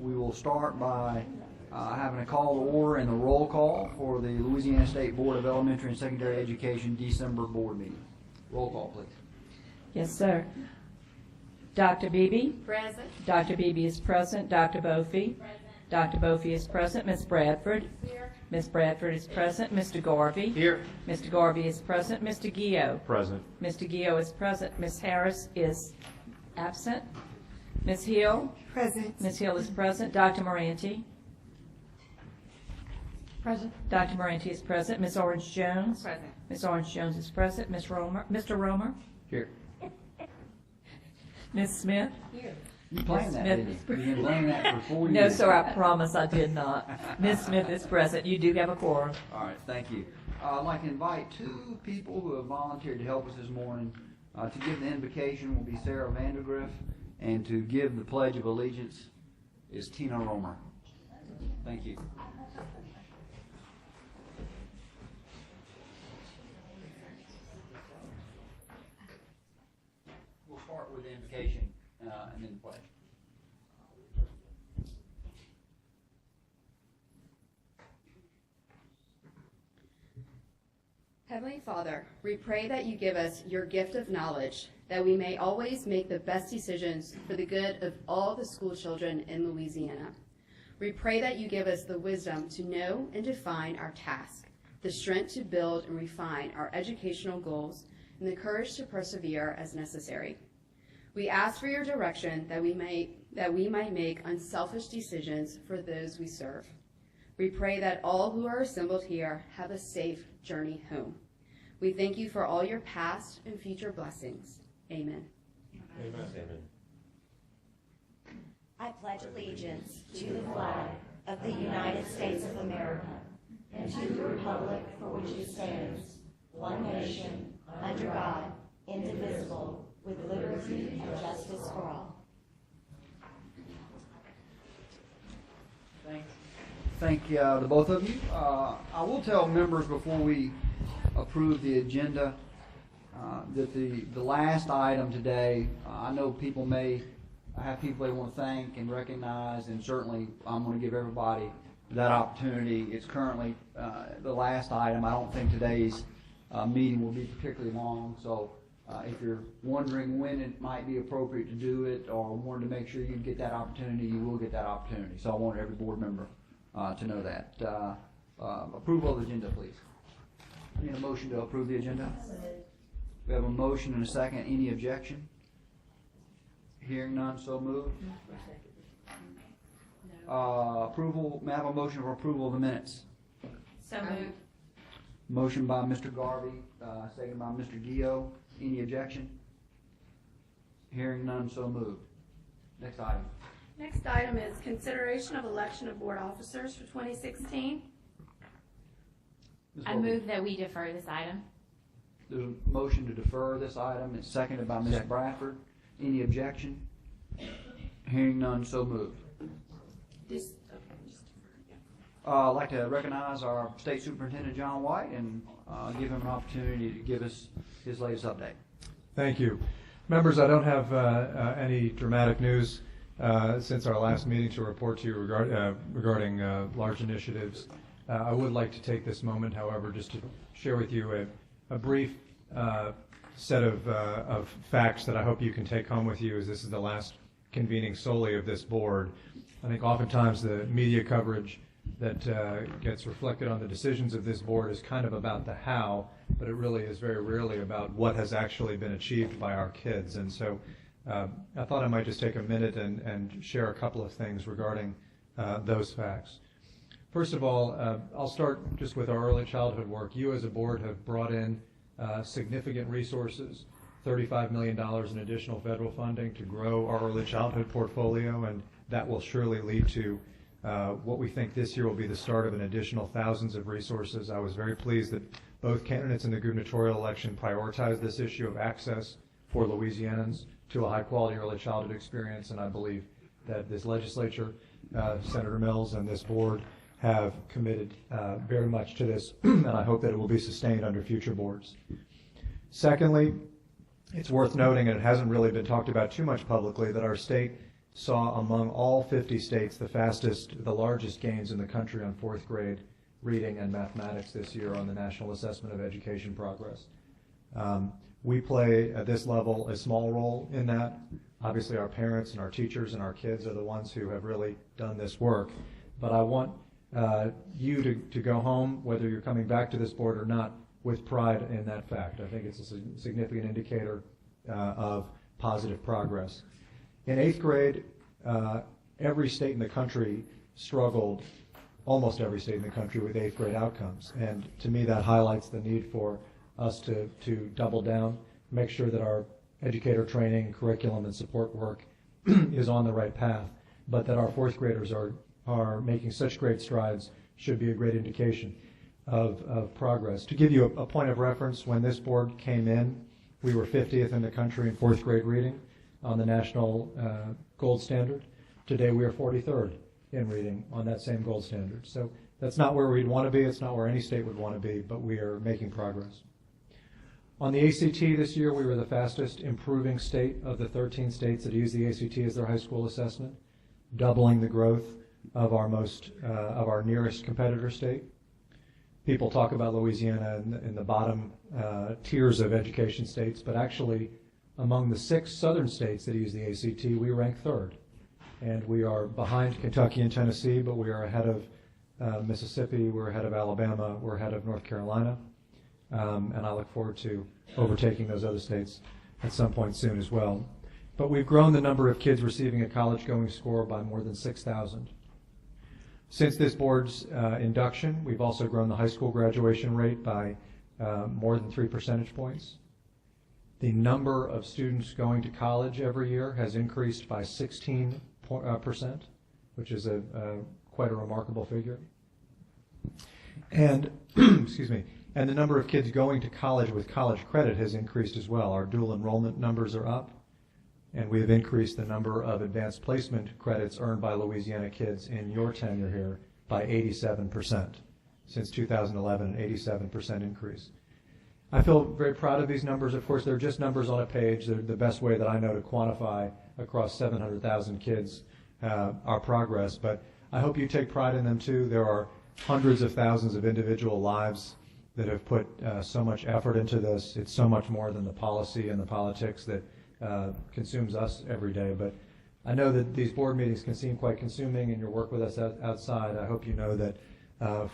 we will start by having a call to order and the roll call for the Louisiana State Board of Elementary and Secondary Education December board meeting. Roll call, please. Yes, sir. Dr. Beebe? Present. Dr. Beebe is present. Dr. Bofi? Present. Dr. Bofi is present. Ms. Bradford? Here. Ms. Bradford is present. Mr. Garvey? Here. Mr. Garvey is present. Mr. Gio? Present. Mr. Gio is present. Ms. Harris is absent. Ms. Hill? Present. Ms. Hill is present. Dr. Moranti? Present. Dr. Moranti is present. Ms. Orange Jones? Present. Ms. Orange Jones is present. Ms. Romer? Mr. Romer? Here. Ms. Smith? Here. You planned that, Smith didn't is you? You've been playing that for 4 years. No, sir, I promise I did not. Ms. Smith is present. You do have a quorum. All right, thank you. I'd like to invite 2 people who have volunteered to help us this morning. To give the invocation will be Sarah Vandergriff, and to give the Pledge of Allegiance is Tina Romer. Thank you. We'll start with the invocation and then the pledge. Heavenly Father, we pray that you give us your gift of knowledge, that we may always make the best decisions for the good of all the school children in Louisiana. We pray that you give us the wisdom to know and define our task, the strength to build and refine our educational goals, and the courage to persevere as necessary. We ask for your direction that we might make unselfish decisions for those we serve. We pray that all who are assembled here have a safe journey home. We thank you for all your past and future blessings. Amen. Amen. I pledge allegiance to the flag of the United States of America and to the republic for which it stands, one nation, under God, indivisible, with liberty and justice for all. Thank the both of you. I will tell members before we approve the agenda that the last item today, I know people may have people they want to thank and recognize, and certainly I'm going to give everybody that opportunity. It's currently the last item. I don't think today's meeting will be particularly long, so if you're wondering when it might be appropriate to do it or wanted to make sure you get that opportunity, you will get that opportunity. So I want every board member to know that. Approval of the agenda, please. I need a motion to approve the agenda. We have a motion and a second. Any objection? Hearing none, so moved. Approval. May I have a motion for approval of the minutes? So moved. Motion by Mr. Garvey, second by Mr. Gio. Any objection? Hearing none, so moved. Next item. Next item is consideration of election of board officers for 2016. Ms. I Wilkie. move that we defer this item. There's a motion to defer this item. It's seconded by Ms. Bradford. Any objection? Hearing none, so moved. I'd like to recognize our State Superintendent, John White, and give him an opportunity to give us his latest update. Thank you. Members, I don't have any dramatic news since our last meeting to report to you regarding large initiatives. I would like to take this moment, however, just to share with you a brief set of facts that I hope you can take home with you, as this is the last convening solely of this board. I think oftentimes the media coverage that gets reflected on the decisions of this board is kind of about the how, but it really is very rarely about what has actually been achieved by our kids. And so I thought I might just take a minute and share a couple of things regarding those facts. First of all, I'll start just with our early childhood work. You as a board have brought in significant resources, $35 million in additional federal funding to grow our early childhood portfolio, and that will surely lead to what we think this year will be the start of an additional thousands of resources. I was very pleased that both candidates in the gubernatorial election prioritized this issue of access for Louisianans to a high-quality early childhood experience, and I believe that this legislature, Senator Mills, and this board have committed very much to this, and I hope that it will be sustained under future boards. Secondly, it's worth noting, and it hasn't really been talked about too much publicly, that our state saw among all 50 states the largest gains in the country on fourth grade reading and mathematics this year on the National Assessment of Education Progress. We play at this level a small role in that. Obviously our parents and our teachers and our kids are the ones who have really done this work. But I want you to go home, whether you're coming back to this board or not, with pride in that fact. I think it's a significant indicator of positive progress. In 8th grade, every state in the country struggled, almost every state in the country, with 8th grade outcomes. And to me, that highlights the need for us to double down, make sure that our educator training, curriculum, and support work is on the right path, but that our fourth graders are making such great strides should be a great indication of progress. To give you a point of reference, when this board came in, we were 50th in the country in fourth grade reading on the national gold standard. Today we are 43rd in reading on that same gold standard. So that's not where we'd want to be. It's not where any state would want to be, but we are making progress. On the ACT this year, we were the fastest improving state of the 13 states that use the ACT as their high school assessment, doubling the growth of our nearest competitor state. People talk about Louisiana in the bottom tiers of education states, but actually among the 6 southern states that use the ACT, we rank 3rd. And we are behind Kentucky and Tennessee, but we are ahead of Mississippi, we're ahead of Alabama, we're ahead of North Carolina. And I look forward to overtaking those other states at some point soon as well. But we've grown the number of kids receiving a college-going score by more than 6,000. Since this board's induction, we've also grown the high school graduation rate by more than 3 percentage points. The number of students going to college every year has increased by 16%, which is quite a remarkable figure. And excuse me. And the number of kids going to college with college credit has increased as well. Our dual enrollment numbers are up, and we have increased the number of advanced placement credits earned by Louisiana kids in your tenure here by 87%. Since 2011, an 87% increase. I feel very proud of these numbers. Of course, they're just numbers on a page. They're the best way that I know to quantify across 700,000 kids our progress, but I hope you take pride in them too. There are hundreds of thousands of individual lives that have put so much effort into this. It's so much more than the policy and the politics that consumes us every day. But I know that these board meetings can seem quite consuming, and your work with us outside, I hope you know that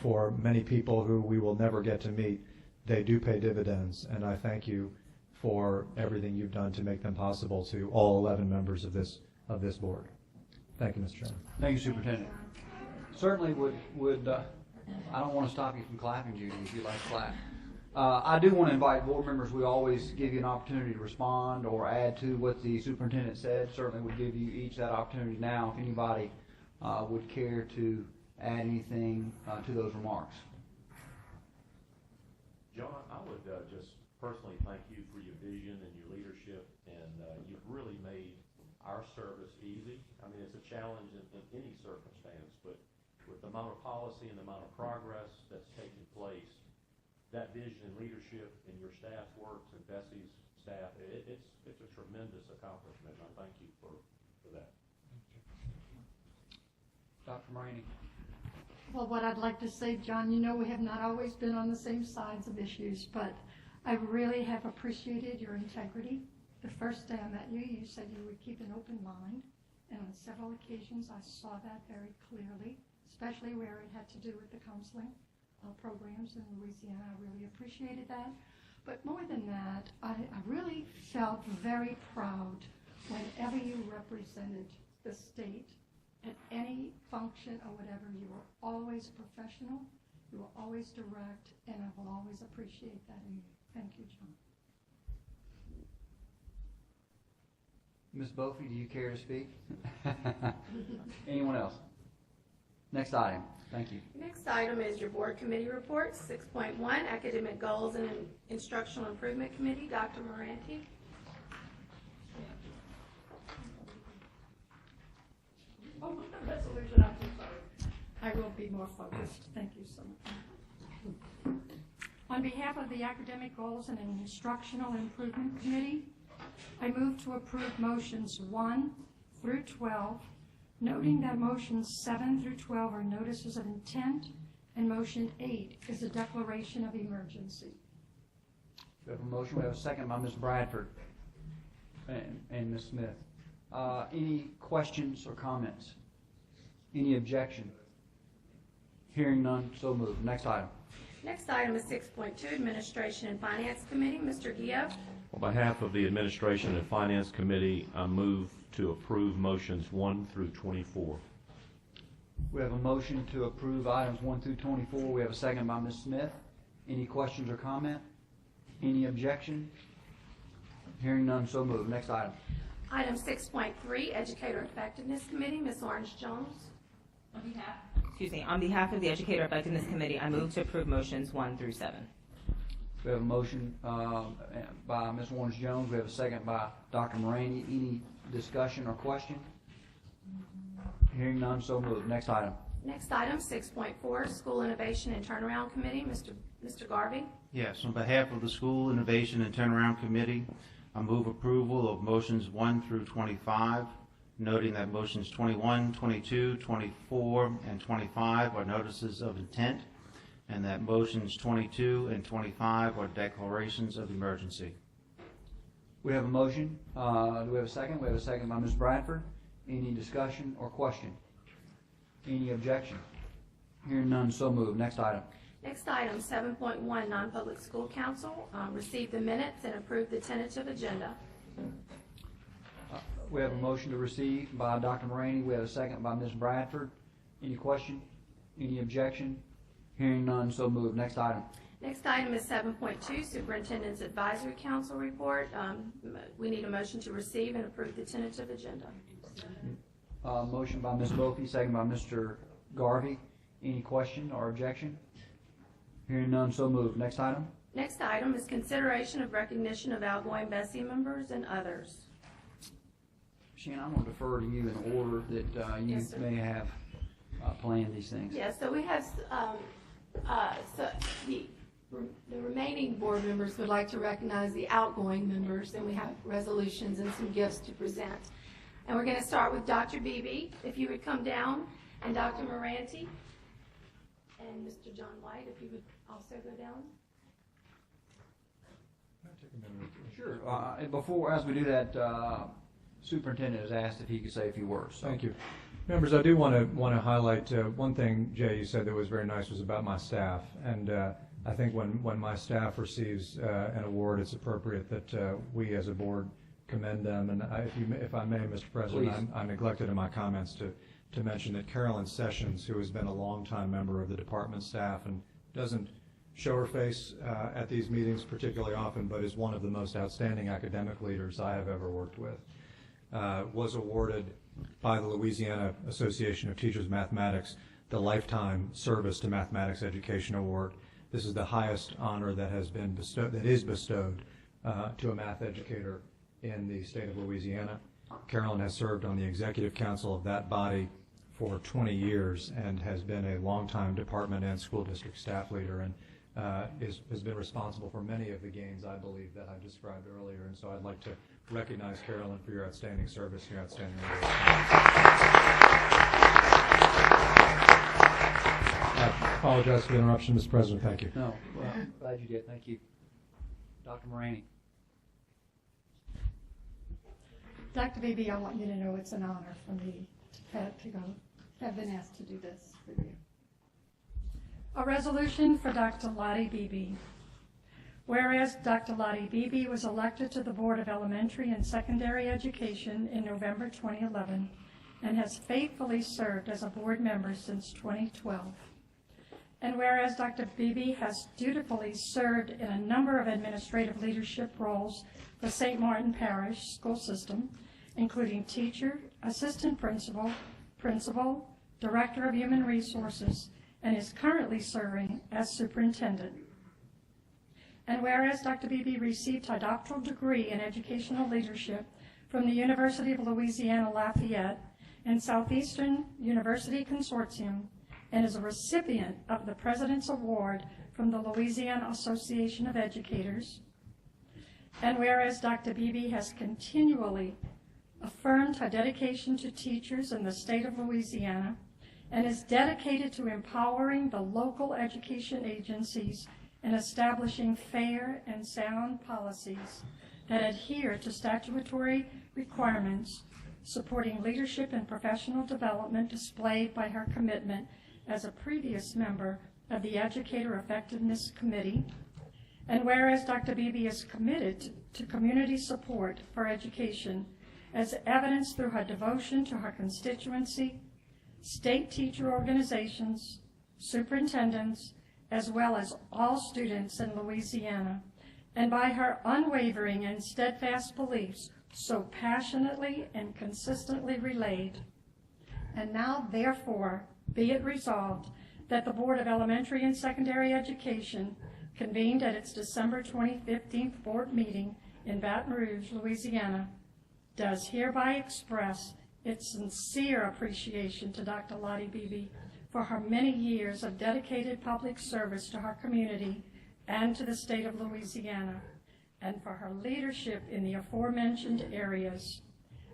for many people who we will never get to meet, they do pay dividends, and I thank you for everything you've done to make them possible to all 11 members of this board. Thank you, Mr. Chairman. Thank you, Superintendent. Certainly would I don't want to stop you from clapping, Judy, if you'd like to clap. I do want to invite board members. We always give you an opportunity to respond or add to what the superintendent said. Certainly would give you each that opportunity now if anybody would care to add anything to those remarks. John, I would just personally thank you for your vision and your leadership, and you've really made our service easy. I mean, it's a challenge in any circumstance, but with the amount of policy and the amount of progress that's taken place, that vision and leadership in your staff's works and BESE's staff, it's a tremendous accomplishment, and I thank you for that. Dr. Moraney. Well, what I'd like to say, John, you know we have not always been on the same sides of issues, but I really have appreciated your integrity. The first day I met you, you said you would keep an open mind, and on several occasions I saw that very clearly, especially where it had to do with the counseling programs in Louisiana. I really appreciated that. But more than that, I really felt very proud whenever you represented the state at any function or whatever. You were always professional, you were always direct, and I will always appreciate that in you. Thank you, John. Ms. Bophy, do you care to speak? Anyone else? Next item. Thank you. Next item is your board committee report, 6.1, Academic Goals and Instructional Improvement Committee. Dr. Moranti. Oh, resolution, I'm so sorry. I will be more focused. Thank you so much. On behalf of the Academic Goals and Instructional Improvement Committee, I move to approve motions 1, through 12, noting that motions 7 through 12 are notices of intent, and motion 8 is a declaration of emergency. We have a motion, we have a second by Ms. Bradford and Ms. Smith. Any questions or comments? Any objection? Hearing none, so moved. Next item. Next item is 6.2, Administration and Finance Committee. Mr. Gio. On behalf of the Administration and Finance Committee, I move to approve motions 1 through 24. We have a motion to approve items 1 through 24. We have a second by Ms. Smith. Any questions or comment? Any objection? Hearing none, so moved. Next item. Item 6.3, Educator Effectiveness Committee. Ms. Orange Jones. On behalf of the Educator Effectiveness Committee, I move to approve motions 1 through 7. We have a motion by Ms. Orange Jones. We have a second by Dr. Moraney. Any discussion or question? Hearing none, so moved. Next item. Next item, 6.4, School Innovation and Turnaround Committee. Mr. Garvey. Yes, on behalf of the School Innovation and Turnaround Committee, I move approval of motions 1 through 25, noting that motions 21, 22, 24, and 25 are notices of intent, and that motions 22 and 25 are declarations of emergency. We have a motion. Do we have a second? We have a second by Ms. Bradford. Any discussion or question? Any objection? Hearing none, so moved. Next item. Next item, 7.1, Non-Public School Council. Receive the minutes and approve the tentative agenda. We have a motion to receive by Dr. Moraney. We have a second by Ms. Bradford. Any question? Any objection? Hearing none, so moved. Next item. Next item is 7.2, Superintendent's Advisory Council Report. We need a motion to receive and approve the tentative agenda. Motion by Ms. Bofi, second by Mr. Garvey. Any question or objection? Hearing none, so moved. Next item. Next item is consideration of recognition of outgoing BESE members and others. Shannon, I'm going to defer to you in order that you Yes, sir. may have planned these things. Yeah, so we have, the remaining board members would like to recognize the outgoing members, and we have resolutions and some gifts to present. And we're going to start with Dr. Beebe, if you would come down, and Dr. Moranti, and Mr. John White, if you would also go down. Sure. Before, as we do that, Superintendent has asked if he could say a few words. So. Thank you. Members, I do want to highlight one thing, Jay, you said that was very nice was about my staff. And I think when my staff receives an award, it's appropriate that we as a board commend them. And if I may, Mr. President, I neglected in my comments to mention that Carolyn Sessions, who has been a longtime member of the department staff and doesn't show her face at these meetings particularly often, but is one of the most outstanding academic leaders I have ever worked with, was awarded by the Louisiana Association of Teachers Mathematics the Lifetime Service to Mathematics Education Award. This is the highest honor that has been bestowed, that is bestowed to a math educator in the state of Louisiana. Carolyn has served on the executive council of that body for 20 years and has been a longtime department and school district staff leader, and has been responsible for many of the gains, I believe, that I described earlier. And so I'd like to recognize Carolyn for your outstanding service and your outstanding leadership. I apologize for the interruption, Mr. President. Thank you. No, well, glad you did. Thank you. Dr. Moraney. Dr. Beebe, I want you to know it's an honor for me to go, have been asked to do this for you. A resolution for Dr. Lottie Beebe. Whereas Dr. Lottie Beebe was elected to the Board of Elementary and Secondary Education in November 2011 and has faithfully served as a board member since 2012. And whereas Dr. Beebe has dutifully served in a number of administrative leadership roles for St. Martin Parish School System, including teacher, assistant principal, principal, director of human resources, and is currently serving as superintendent. And whereas Dr. Beebe received her doctoral degree in educational leadership from the University of Louisiana Lafayette and Southeastern University Consortium, and is a recipient of the President's Award from the Louisiana Association of Educators. And whereas Dr. Beebe has continually affirmed her dedication to teachers in the state of Louisiana, and is dedicated to empowering the local education agencies in establishing fair and sound policies that adhere to statutory requirements, supporting leadership and professional development displayed by her commitment as a previous member of the Educator Effectiveness Committee. And whereas Dr. Beebe is committed to community support for education, as evidenced through her devotion to her constituency, state teacher organizations, superintendents, as well as all students in Louisiana, and by her unwavering and steadfast beliefs so passionately and consistently relayed. And now, therefore, be it resolved that the Board of Elementary and Secondary Education, convened at its December 2015 board meeting in Baton Rouge, Louisiana, does hereby express its sincere appreciation to Dr. Lottie Beebe for her many years of dedicated public service to her community and to the state of Louisiana, and for her leadership in the aforementioned areas.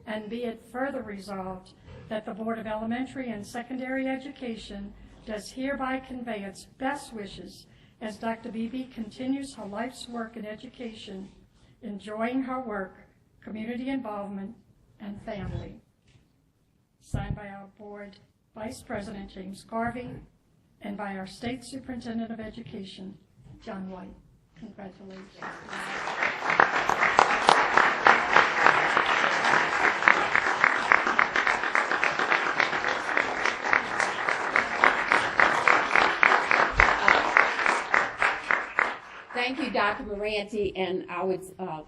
And be it further resolved that the Board of Elementary and Secondary Education does hereby convey its best wishes as Dr. Beebe continues her life's work in education, enjoying her work, community involvement, and family. Signed by our Board Vice President James Garvey and by our State Superintendent of Education, John White. Congratulations. Thank you, Dr. Moranti, and I would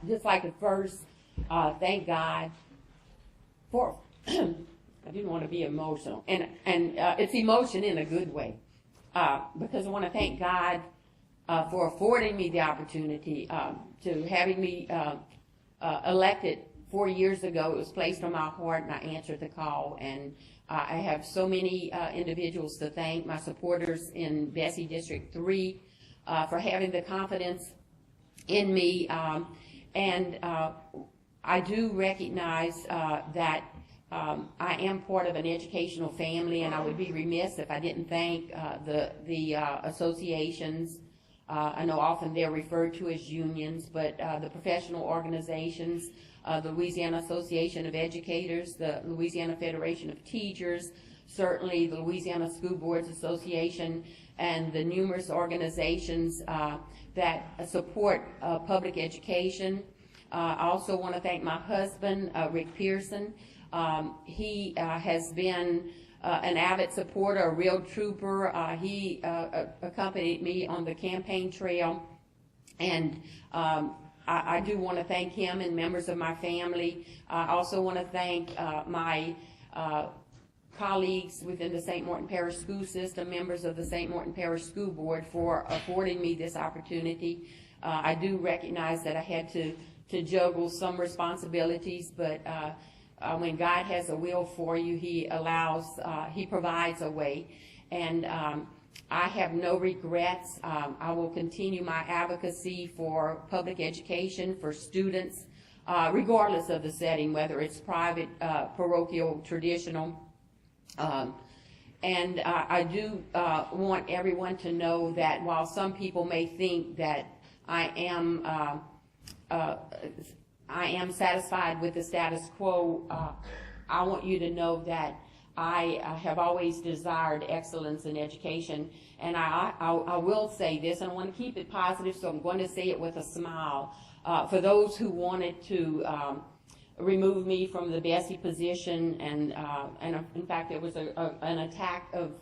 just like to first thank God for, I didn't want to be emotional, and it's emotion in a good way, because I want to thank God for affording me the opportunity to having me elected 4 years ago. It was placed on my heart, and I answered the call, and I have so many individuals to thank, my supporters in BESE District 3, for having the confidence in me, and I do recognize that I am part of an educational family, and I would be remiss if I didn't thank the associations. I know often they're referred to as unions, but the professional organizations, the Louisiana Association of Educators, the Louisiana Federation of Teachers, certainly the Louisiana School Boards Association, and the numerous organizations that support public education. I also want to thank my husband, Rick Pearson. He has been an avid supporter, a real trooper. He accompanied me on the campaign trail, and I do want to thank him and members of my family. I also want to thank my colleagues within the St. Martin Parish School System, members of the St. Martin Parish School Board, for affording me this opportunity. I do recognize that I had to juggle some responsibilities, but when God has a will for you, He provides a way. And I have no regrets. I will continue my advocacy for public education for students, regardless of the setting, whether it's private, parochial, traditional. And I do want everyone to know that while some people may think that I am satisfied with the status quo, I want you to know that I have always desired excellence in education. And I will say this, and I want to keep it positive, so I'm going to say it with a smile. For those who wanted to remove me from the BESE position, and in fact there was an attack of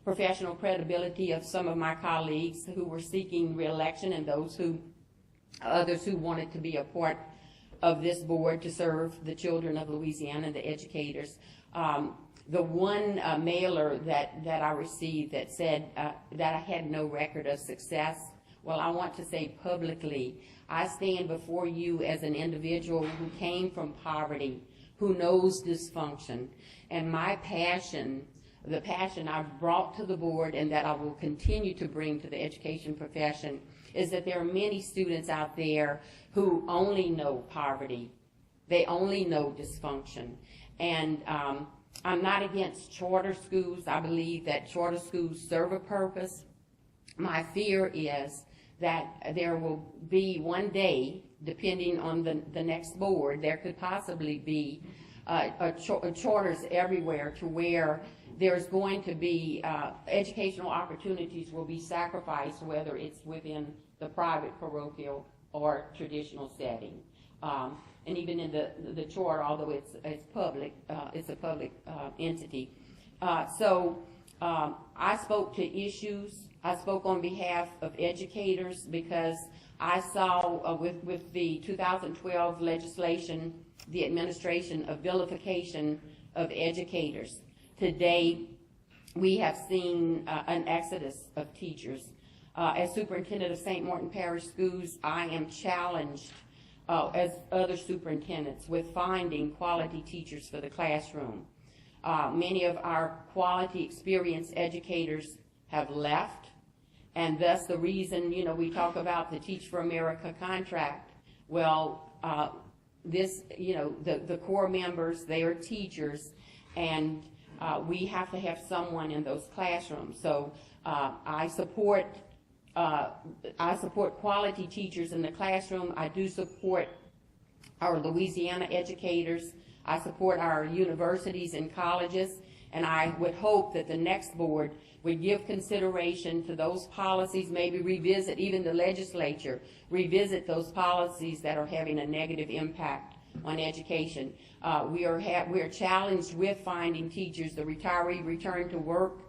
professional credibility of some of my colleagues who were seeking re-election, and others who wanted to be a part of this board to serve the children of Louisiana and the educators. The one mailer that I received that said that I had no record of success, well, I want to say publicly, I stand before you as an individual who came from poverty, who knows dysfunction, and my passion, the passion I've brought to the board and that I will continue to bring to the education profession, is that there are many students out there who only know poverty, They only know dysfunction. And I'm not against charter schools. I believe that charter schools serve a purpose. My fear is that there will be one day, depending on the next board, there could possibly be charters everywhere to where there's going to be educational opportunities will be sacrificed, whether it's within the private, parochial, or traditional setting. And even in the charter, although it's public, it's a public entity. So I spoke to issues. I spoke on behalf of educators because I saw with the 2012 legislation, the administration of vilification of educators. Today, we have seen an exodus of teachers. As superintendent of St. Martin Parish Schools, I am challenged as other superintendents with finding quality teachers for the classroom. Many of our quality experienced educators have left, and thus the reason, we talk about the Teach for America contract. Well, the core members, they are teachers, and we have to have someone in those classrooms. So I support quality teachers in the classroom. I do support our Louisiana educators. I support our universities and colleges, and I would hope that the next board would give consideration to those policies, maybe revisit, even the legislature, revisit those policies that are having a negative impact on education. We are challenged with finding teachers. The retiree return to work.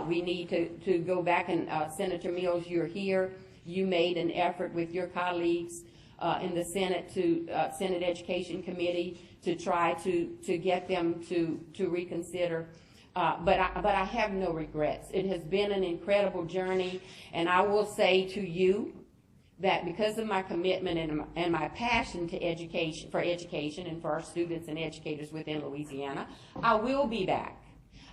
We need to go back, and Senator Mills, you're here. You made an effort with your colleagues in the Senate Senate Education Committee to try to get them to reconsider. But I have no regrets. It has been an incredible journey, and I will say to you that because of my commitment and my passion to education and for our students and educators within Louisiana, I will be back.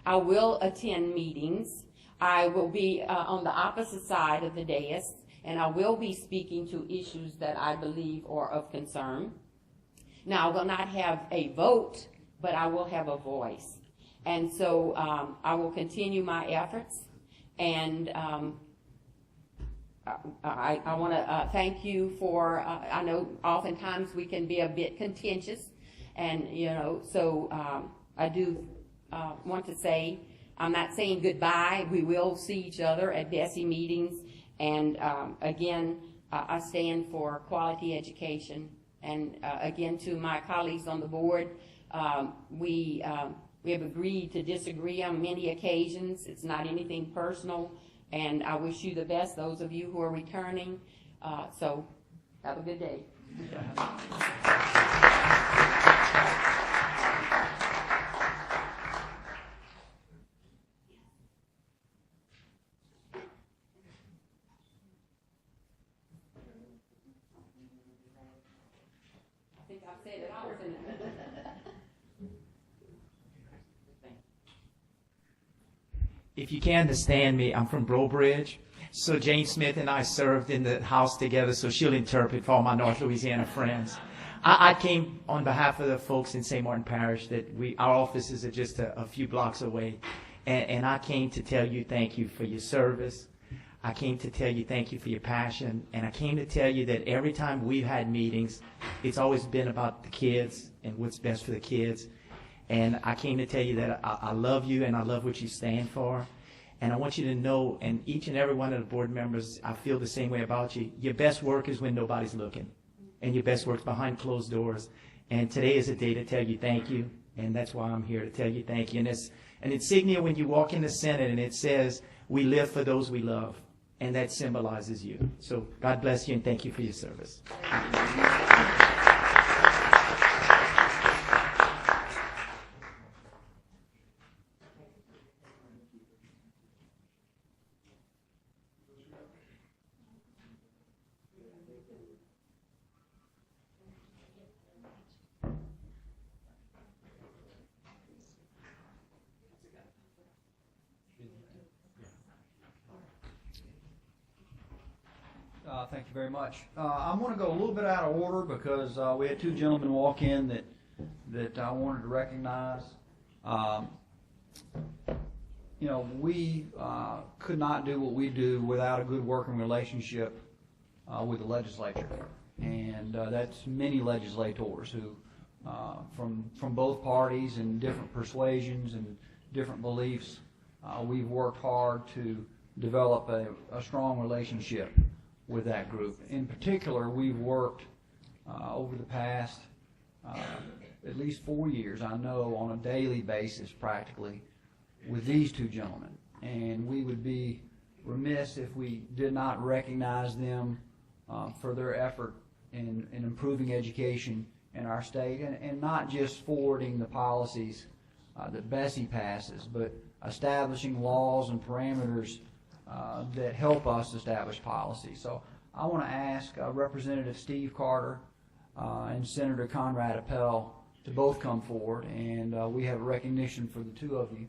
I will attend meetings. I will be on the opposite side of the dais, and I will be speaking to issues that I believe are of concern. Now, I will not have a vote, but I will have a voice. And so I will continue my efforts, and I want to thank you for, I know oftentimes we can be a bit contentious, and, so I do want to say, I'm not saying goodbye. We will see each other at BESE meetings, and again, I stand for quality education. And again, to my colleagues on the board, we have agreed to disagree on many occasions. It's not anything personal, and I wish you the best, those of you who are returning. So have a good day. I think I've said it all. If you can't understand me, I'm from Brobridge. So Jane Smith and I served in the House together, so she'll interpret for all my North Louisiana friends. I came on behalf of the folks in St. Martin Parish that our offices are just a few blocks away. And I came to tell you thank you for your service. I came to tell you thank you for your passion. And I came to tell you that every time we've had meetings, it's always been about the kids and what's best for the kids. And I came to tell you that I love you and I love what you stand for. And I want you to know, and each and every one of the board members, I feel the same way about you. Your best work is when nobody's looking. And your best work's behind closed doors. And today is a day to tell you thank you. And that's why I'm here to tell you thank you. And it's an insignia when you walk in the Senate and it says, we live for those we love. And that symbolizes you. So God bless you and thank you for your service. Thank you very much. I'm going to go a little bit out of order because we had two gentlemen walk in that I wanted to recognize. You know, we could not do what we do without a good working relationship with the legislature, and that's many legislators who, from both parties and different persuasions and different beliefs, we've worked hard to develop a strong relationship with that group. In particular, we've worked over the past at least 4 years, I know, on a daily basis practically with these two gentlemen. And we would be remiss if we did not recognize them for their effort in improving education in our state, and not just forwarding the policies that BESE passes, but establishing laws and parameters that help us establish policy. So I want to ask Representative Steve Carter and Senator Conrad Appel to both come forward, and we have a recognition for the two of you.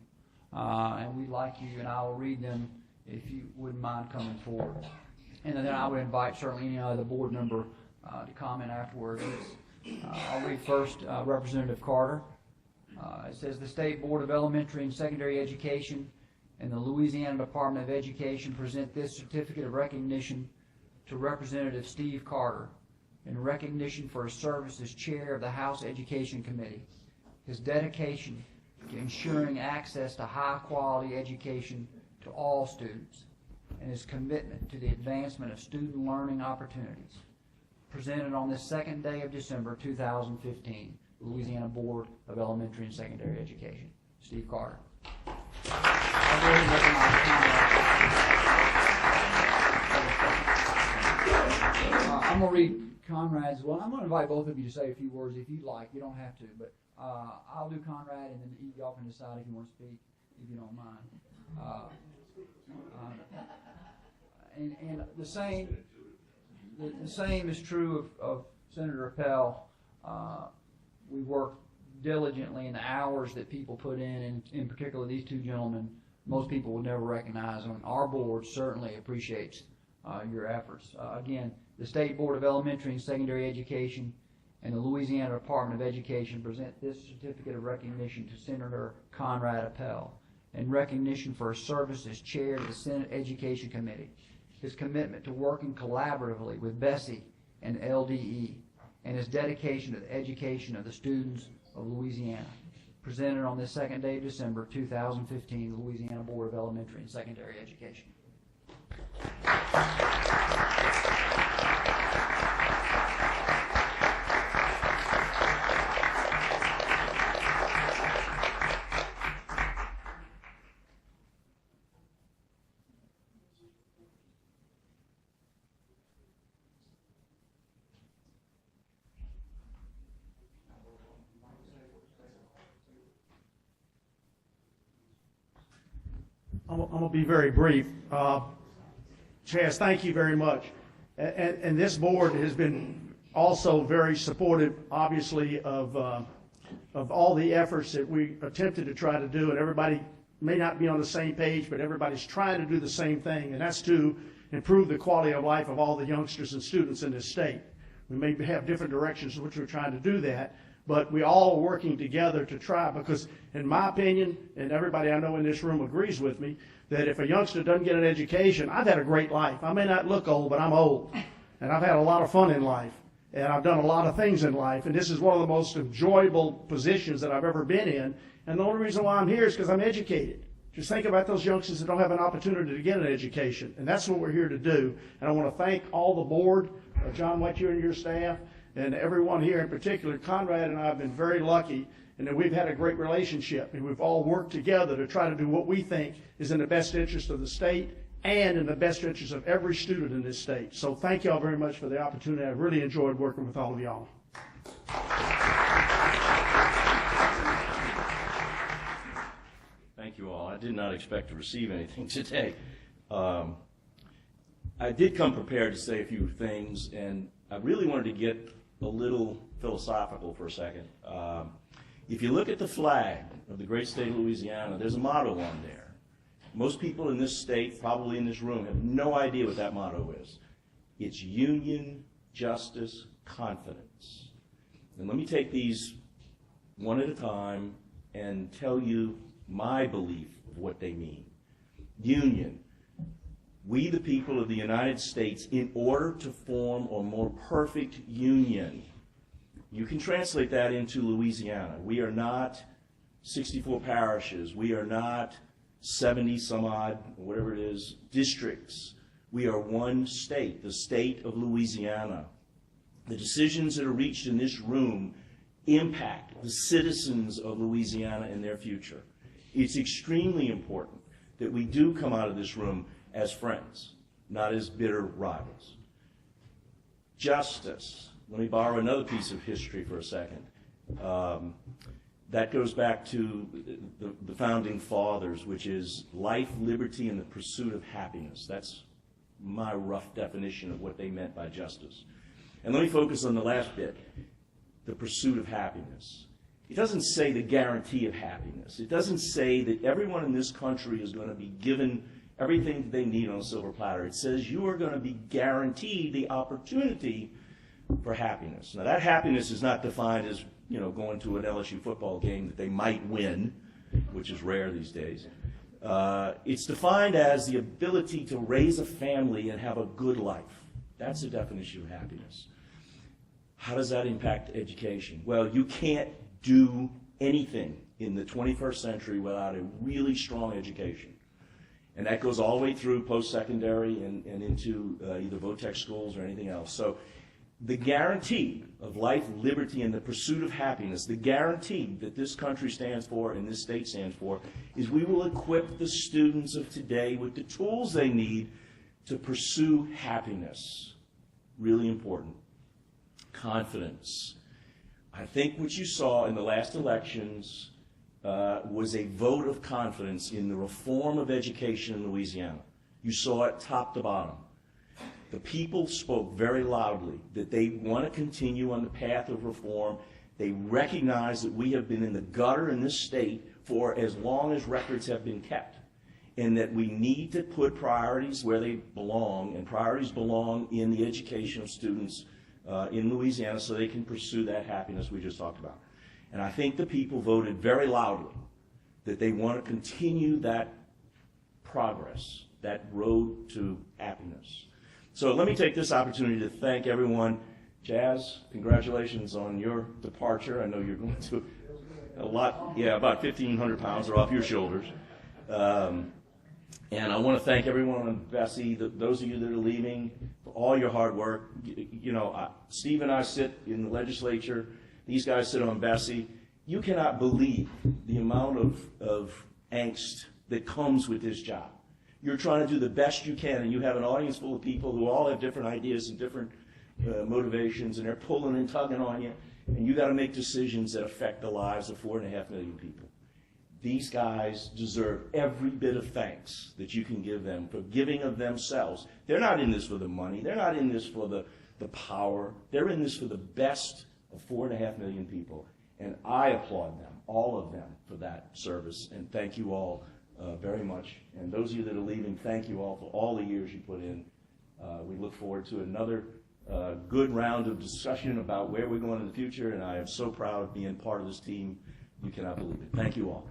And we'd like you, and I will read them if you wouldn't mind coming forward. And then I would invite certainly any other board member to comment afterwards. I'll read first Representative Carter. It says, the State Board of Elementary and Secondary Education and the Louisiana Department of Education present this certificate of recognition to Representative Steve Carter in recognition for his service as chair of the House Education Committee, his dedication to ensuring access to high-quality education to all students, and his commitment to the advancement of student learning opportunities. Presented on this second day of December 2015, Louisiana Board of Elementary and Secondary Education. Steve Carter. I'll go ahead and recognize Conrad. I'm going to read Conrad's as well. I'm going to invite both of you to say a few words if you'd like. You don't have to, but I'll do Conrad, and then y'all can decide if you want to speak, if you don't mind. And the same is true of Senator Appel. We work diligently in the hours that people put in, and in particular these two gentlemen, most people would never recognize them. Our board certainly appreciates your efforts. Again, the State Board of Elementary and Secondary Education and the Louisiana Department of Education present this certificate of recognition to Senator Conrad Appel in recognition for his service as chair of the Senate Education Committee, his commitment to working collaboratively with BESE and LDE, and his dedication to the education of the students of Louisiana. Presented on this second day of December 2015, the Louisiana Board of Elementary and Secondary Education. I'm going to be very brief. Chaz, thank you very much. And this board has been also very supportive, obviously, of all the efforts that we attempted to try to do. And everybody may not be on the same page, but everybody's trying to do the same thing, and that's to improve the quality of life of all the youngsters and students in this state. We may have different directions in which we're trying to do that, but we all are working together to try, because in my opinion, and everybody I know in this room agrees with me, that if a youngster doesn't get an education, I've had a great life. I may not look old, but I'm old. And I've had a lot of fun in life. And I've done a lot of things in life. And this is one of the most enjoyable positions that I've ever been in. And the only reason why I'm here is because I'm educated. Just think about those youngsters that don't have an opportunity to get an education. And that's what we're here to do. And I want to thank all the board, John White, and your staff, and everyone here in particular. Conrad and I have been very lucky, and that we've had a great relationship, and we've all worked together to try to do what we think is in the best interest of the state and in the best interest of every student in this state. So thank y'all very much for the opportunity. I've really enjoyed working with all of y'all. Thank you all. I did not expect to receive anything today. I did come prepared to say a few things, and I really wanted to get a little philosophical for a second. If you look at the flag of the great state of Louisiana, there's a motto on there. Most people in this state, probably in this room, have no idea what that motto is. It's union, justice, confidence. And let me take these one at a time and tell you my belief of what they mean. Union. We, the people of the United States, in order to form a more perfect union, you can translate that into Louisiana. We are not 64 parishes. We are not 70 some odd, whatever it is, districts. We are one state, the state of Louisiana. The decisions that are reached in this room impact the citizens of Louisiana and their future. It's extremely important that we do come out of this room as friends, not as bitter rivals. Justice. Let me borrow another piece of history for a second. That goes back to the founding fathers, which is life, liberty, and the pursuit of happiness. That's my rough definition of what they meant by justice. And let me focus on the last bit, the pursuit of happiness. It doesn't say the guarantee of happiness. It doesn't say that everyone in this country is going to be given everything they need on a silver platter. It says you are going to be guaranteed the opportunity for happiness. Now, that happiness is not defined as, going to an LSU football game that they might win, which is rare these days. It's defined as the ability to raise a family and have a good life. That's the definition of happiness. How does that impact education? Well, you can't do anything in the 21st century without a really strong education. And that goes all the way through post-secondary and into either VOTEC schools or anything else. So the guarantee of life, liberty, and the pursuit of happiness, the guarantee that this country stands for and this state stands for, is we will equip the students of today with the tools they need to pursue happiness. Really important. Confidence. I think what you saw in the last elections was a vote of confidence in the reform of education in Louisiana. You saw it top to bottom. The people spoke very loudly that they want to continue on the path of reform. They recognize that we have been in the gutter in this state for as long as records have been kept, and that we need to put priorities where they belong, and priorities belong in the education of students in Louisiana so they can pursue that happiness we just talked about. And I think the people voted very loudly that they want to continue that progress, that road to happiness. So let me take this opportunity to thank everyone. Jazz, congratulations on your departure. I know you're going to a lot, about 1,500 pounds are off your shoulders. And I want to thank everyone on BESE, those of you that are leaving, for all your hard work. Steve and I sit in the legislature. These guys sit on BESE. You cannot believe the amount of angst that comes with this job. You're trying to do the best you can, and you have an audience full of people who all have different ideas and different motivations, and they're pulling and tugging on you, and you got to make decisions that affect the lives of 4.5 million people. These guys deserve every bit of thanks that you can give them for giving of themselves. They're not in this for the money. They're not in this for the power. They're in this for the best of 4.5 million people. And I applaud them, all of them, for that service. And thank you all very much. And those of you that are leaving, thank you all for all the years you put in. We look forward to another good round of discussion about where we're going in the future. And I am so proud of being part of this team. You cannot believe it. Thank you all.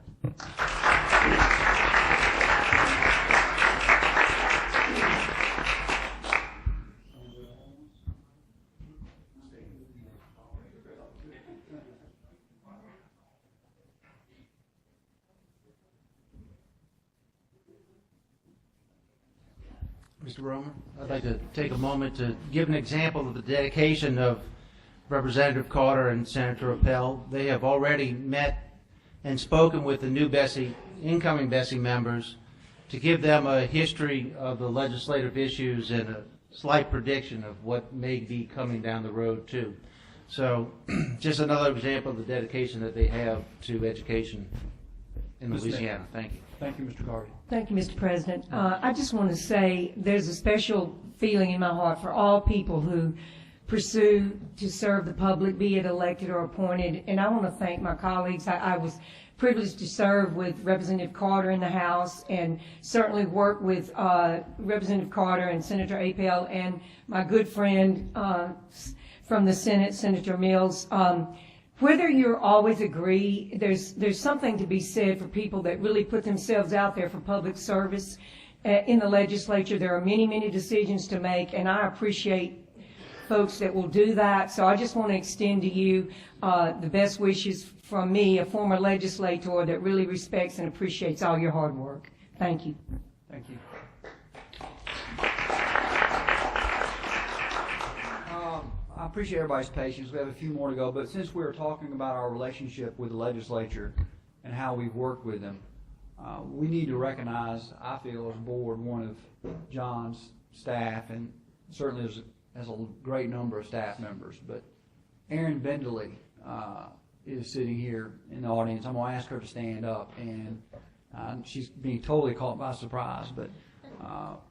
Mr. Romer, I'd like to take a moment to give an example of the dedication of Representative Carter and Senator Appel. They have already met and spoken with the new BESE, incoming BESE members, to give them a history of the legislative issues and a slight prediction of what may be coming down the road too. So just another example of the dedication that they have to education in Louisiana. Thank you. Thank you, Mr. Carter. Thank you, Mr. President. I just want to say there's a special feeling in my heart for all people who pursue to serve the public, be it elected or appointed. And I want to thank my colleagues. I was privileged to serve with Representative Carter in the House, and certainly work with Representative Carter and Senator Apel and my good friend from the Senate, Senator Mills. Whether you always agree, there's something to be said for people that really put themselves out there for public service in the legislature. There are many, many decisions to make, and I appreciate folks that will do that. So I just want to extend to you the best wishes from me, a former legislator that really respects and appreciates all your hard work. Thank you. Thank you. I appreciate everybody's patience. We have a few more to go, but since we were talking about our relationship with the legislature and how we've worked with them, we need to recognize, I feel, as a board, one of John's staff, and certainly as a great number of staff members, but Erin Bendeley is sitting here in the audience. I'm going to ask her to stand up, and she's being totally caught by surprise, but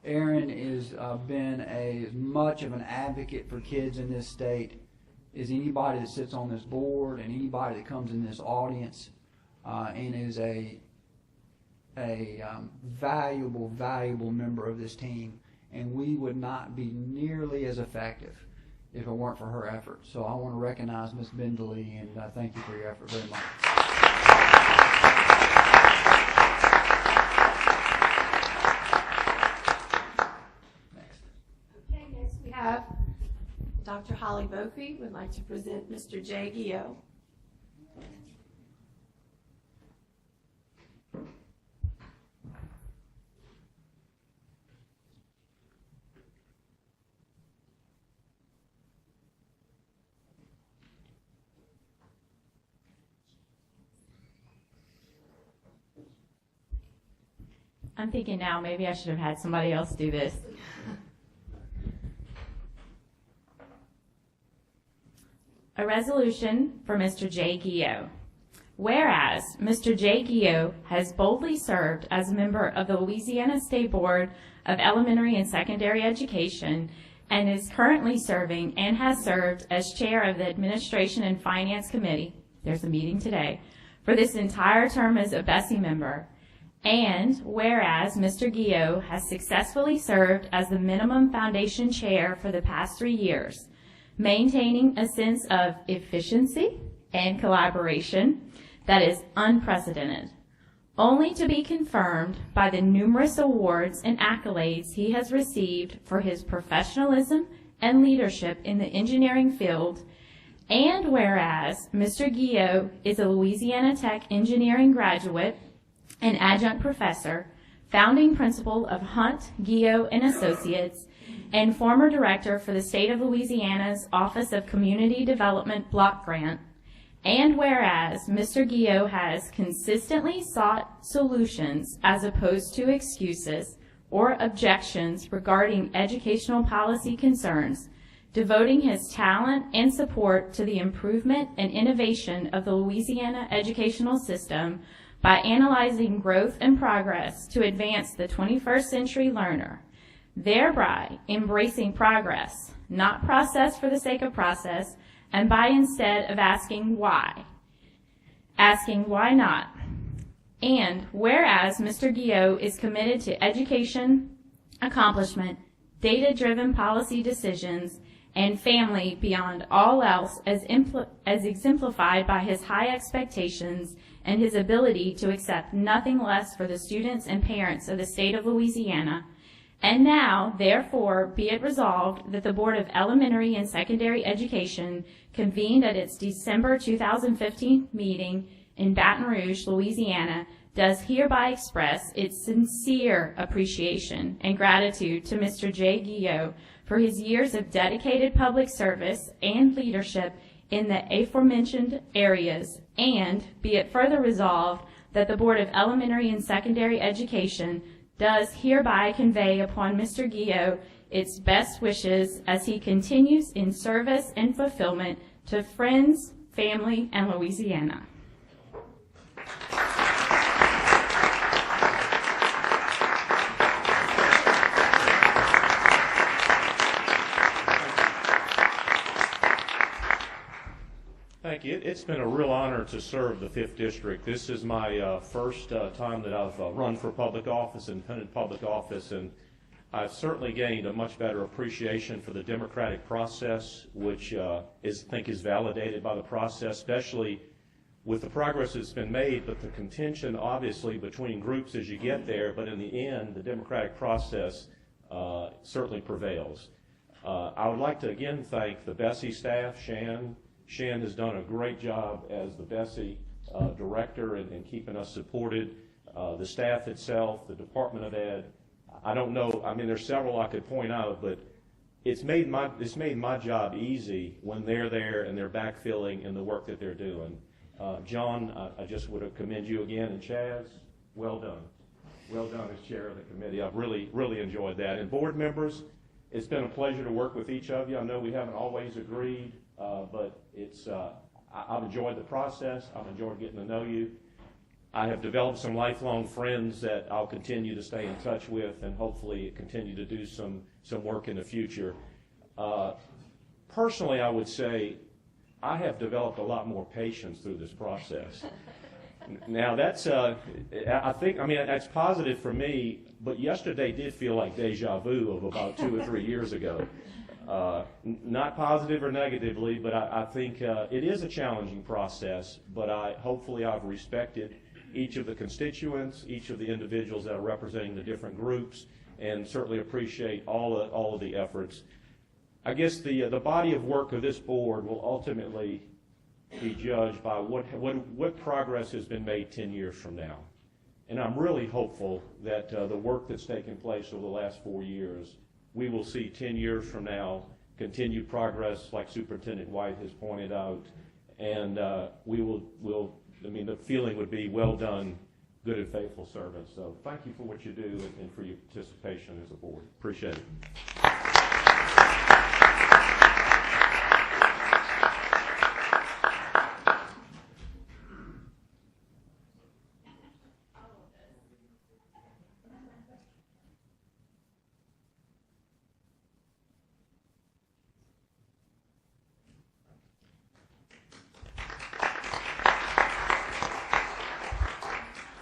Erin has been as much of an advocate for kids in this state as anybody that sits on this board and anybody that comes in this audience, and is a valuable member of this team. And we would not be nearly as effective if it weren't for her effort. So I want to recognize Ms. Bendeley and thank you for your effort very much. Okay, next we have Dr. Holly Bofi would like to present Mr. Jay Guillot. I'm thinking now maybe I should have had somebody else do this. A resolution for Mr. Jay Guillot. Whereas Mr. Jay Guillot has boldly served as a member of the Louisiana State Board of Elementary and Secondary Education and is currently serving and has served as chair of the Administration and Finance Committee, there's a meeting today, for this entire term as a BESE member. And whereas Mr. Guillot has successfully served as the minimum foundation chair for the past 3 years, maintaining a sense of efficiency and collaboration that is unprecedented, only to be confirmed by the numerous awards and accolades he has received for his professionalism and leadership in the engineering field. And whereas Mr. Guillot is a Louisiana Tech engineering graduate, an adjunct professor, founding principal of Hunt, Guillot and Associates, and former director for the state of Louisiana's Office of Community Development Block Grant. And whereas Mr. Guillot has consistently sought solutions as opposed to excuses or objections regarding educational policy concerns, devoting his talent and support to the improvement and innovation of the Louisiana educational system by analyzing growth and progress to advance the 21st century learner, thereby embracing progress, not process for the sake of process, and by instead of asking why not. And whereas Mr. Guillot is committed to education, accomplishment, data-driven policy decisions, and family beyond all else as exemplified by his high expectations and his ability to accept nothing less for the students and parents of the state of Louisiana. And now, therefore, be it resolved that the Board of Elementary and Secondary Education convened at its December 2015 meeting in Baton Rouge, Louisiana, does hereby express its sincere appreciation and gratitude to Mr. Jay Guillot for his years of dedicated public service and leadership in the aforementioned areas, and be it further resolved that the Board of Elementary and Secondary Education does hereby convey upon Mr. Guillot its best wishes as he continues in service and fulfillment to friends, family, and Louisiana. Thank Thank you. It's been a real honor to serve the 5th District. This is my first time that I've run for public office, independent public office, and I've certainly gained a much better appreciation for the democratic process, which I think is validated by the process, especially with the progress that's been made, but the contention obviously between groups as you get there, but in the end, the democratic process certainly prevails. I would like to again thank the BESE staff. Shan has done a great job as the BESE director in keeping us supported. The staff itself, the Department of Ed. I don't know, I mean, there's several I could point out, but it's made my job easy when they're there and they're backfilling in the work that they're doing. John, I just would have commend you again, and Chaz, well done. Well done as chair of the committee. I've really enjoyed that. And board members, it's been a pleasure to work with each of you. I know we haven't always agreed, but I've enjoyed the process. I've enjoyed getting to know you. I have developed some lifelong friends that I'll continue to stay in touch with and hopefully continue to do some work in the future. Personally, I would say I have developed a lot more patience through this process. Now that's, I mean, that's positive for me, but yesterday did feel like deja vu of about 2 or 3 years ago. Not positive or negatively, but I think it is a challenging process, but hopefully I've respected each of the constituents, each of the individuals that are representing the different groups, and certainly appreciate all of the efforts. I guess the body of work of this board will ultimately be judged by what progress has been made 10 years from now. And I'm really hopeful that the work that's taken place over the last 4 years, we will see 10 years from now continued progress like Superintendent White has pointed out, and I mean, the feeling would be well done, good and faithful servants. So thank you for what you do and for your participation as a board. Appreciate it.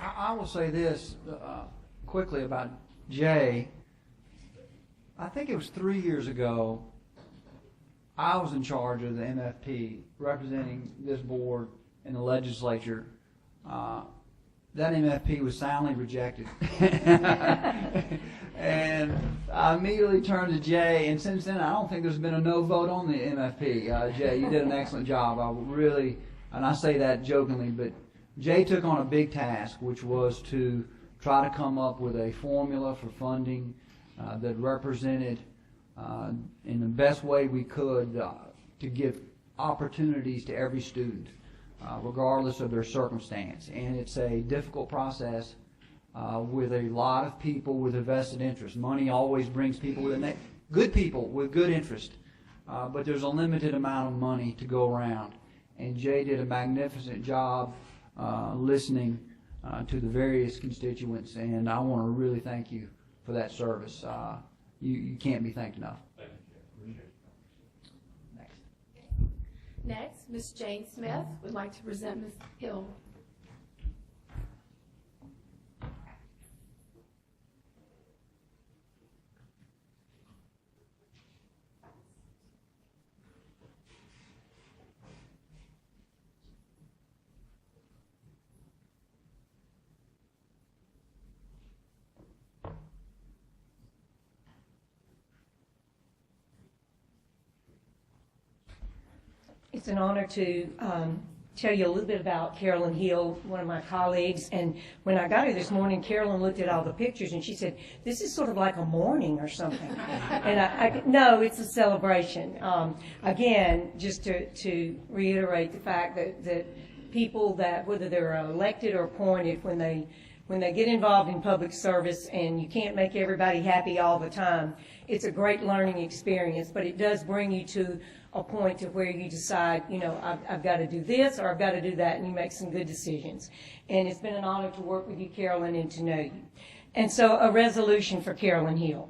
I will say this quickly about Jay. I think it was 3 years ago, I was in charge of the MFP, representing this board in the legislature. That MFP was soundly rejected. And I immediately turned to Jay, and since then I don't think there's been a no vote on the MFP. Jay, you did an excellent job. And I say that jokingly, but Jay took on a big task, which was to try to come up with a formula for funding that represented in the best way we could to give opportunities to every student, regardless of their circumstance. And it's a difficult process with a lot of people with a vested interest. Money always brings people with good people with good interest, but there's a limited amount of money to go around. And Jay did a magnificent job listening to the various constituents, and I want to really thank you for that service. You can't be thanked enough. Next, Ms. Jane Smith would like to present Ms. Hill. It's an honor to tell you a little bit about Carolyn Hill, one of my colleagues. And when I got here this morning, Carolyn looked at all the pictures and she said, "This is sort of like a mourning or something." And no, it's a celebration. Again, just to reiterate the fact that people that, whether they're elected or appointed, when they get involved in public service, and you can't make everybody happy all the time, it's a great learning experience, but it does bring you to a point to where you decide, I've got to do this or I've got to do that, and you make some good decisions. And it's been an honor to work with you, Carolyn, and to know you. And so a resolution for Carolyn Hill.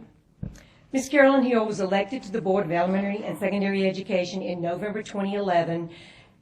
Ms. Carolyn Hill was elected to the Board of Elementary and Secondary Education in November 2011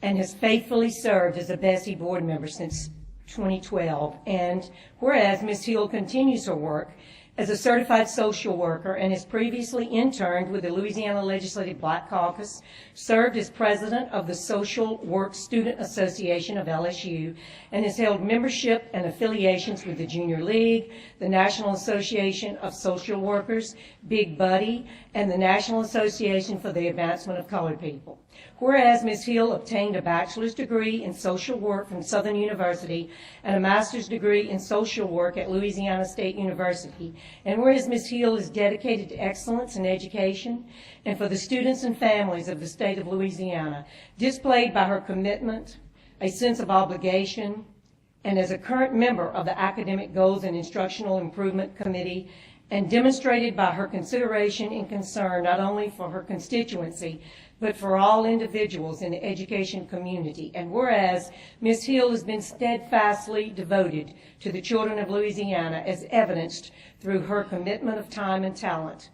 and has faithfully served as a BESE board member since 2012. And whereas Ms. Hill continues her work as a certified social worker and has previously interned with the Louisiana Legislative Black Caucus, served as president of the Social Work Student Association of LSU, and has held membership and affiliations with the Junior League, the National Association of Social Workers, Big Buddy, and the National Association for the Advancement of Colored People. Whereas Ms. Hill obtained a bachelor's degree in social work from Southern University and a master's degree in social work at Louisiana State University, and whereas Ms. Hill is dedicated to excellence in education and for the students and families of the state of Louisiana, displayed by her commitment, a sense of obligation, and as a current member of the Academic Goals and Instructional Improvement Committee, and demonstrated by her consideration and concern not only for her constituency, but for all individuals in the education community. And whereas Ms. Hill has been steadfastly devoted to the children of Louisiana, as evidenced through her commitment of time and talent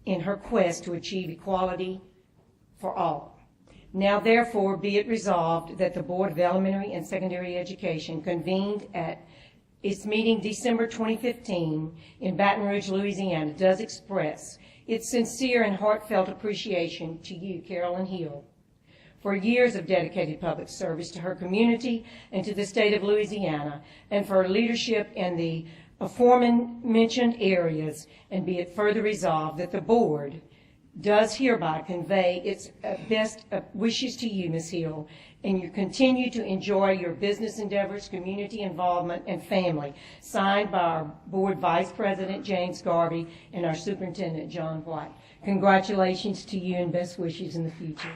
in her quest to achieve equality for all. Now therefore be it resolved that the Board of Elementary and Secondary Education convened at its meeting December 2015 in Baton Rouge, Louisiana, does express its sincere and heartfelt appreciation to you, Carolyn Hill, for years of dedicated public service to her community and to the state of Louisiana, and for her leadership in the aforementioned areas, and be it further resolved that the board does hereby convey its best wishes to you, Ms. Hill, and you continue to enjoy your business endeavors, community involvement, and family. Signed by our board vice president, James Garvey, and our superintendent, John White. Congratulations to you and best wishes in the future.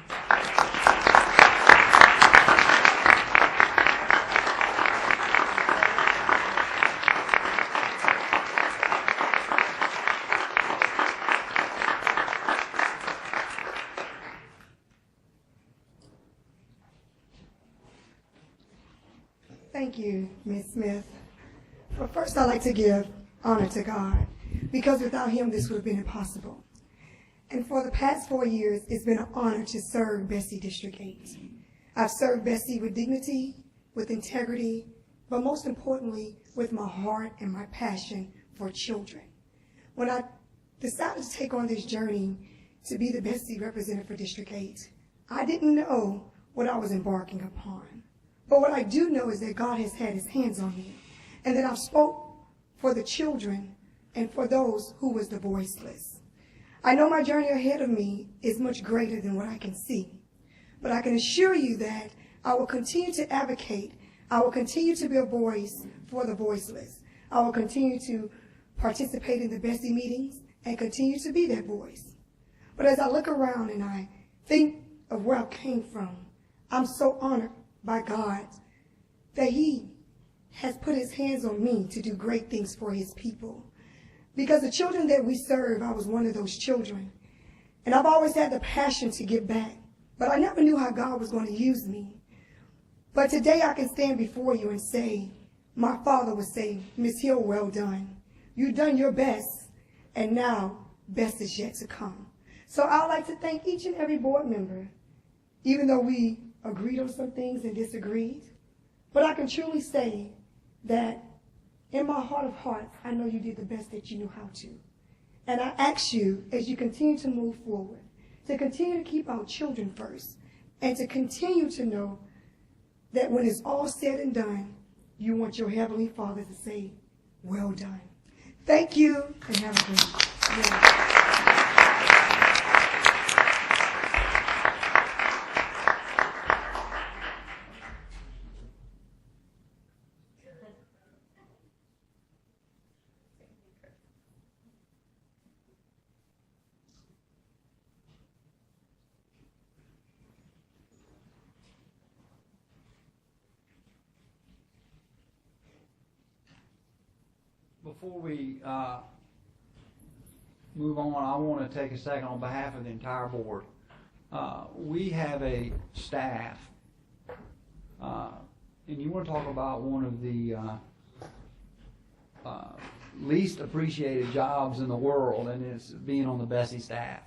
Thank you, Ms. Smith. Well, first, I'd like to give honor to God, because without him, this would have been impossible. And for the past 4 years, it's been an honor to serve BESE District 8. I've served BESE with dignity, with integrity, but most importantly, with my heart and my passion for children. When I decided to take on this journey to be the BESE representative for District 8, I didn't know what I was embarking upon. But what I do know is that God has had his hands on me, and that I've spoke for the children and for those who was the voiceless. I know my journey ahead of me is much greater than what I can see, but I can assure you that I will continue to advocate. I will continue to be a voice for the voiceless. I will continue to participate in the BESE meetings and continue to be that voice. But as I look around and I think of where I came from, I'm so honored by God that he has put his hands on me to do great things for his people. Because the children that we serve, I was one of those children. And I've always had the passion to give back, but I never knew how God was going to use me. But today I can stand before you and say, my father would say, Ms. Hill, well done. You've done your best, and now best is yet to come. So I'd like to thank each and every board member, even though we agreed on some things and disagreed. But I can truly say that in my heart of hearts, I know you did the best that you knew how to. And I ask you, as you continue to move forward, to continue to keep our children first, and to continue to know that when it's all said and done, you want your Heavenly Father to say, well done. Thank you, and have a great day. Before we move on, I want to take a second on behalf of the entire board. We have a staff, and you want to talk about one of the least appreciated jobs in the world, and it's being on the BESE staff.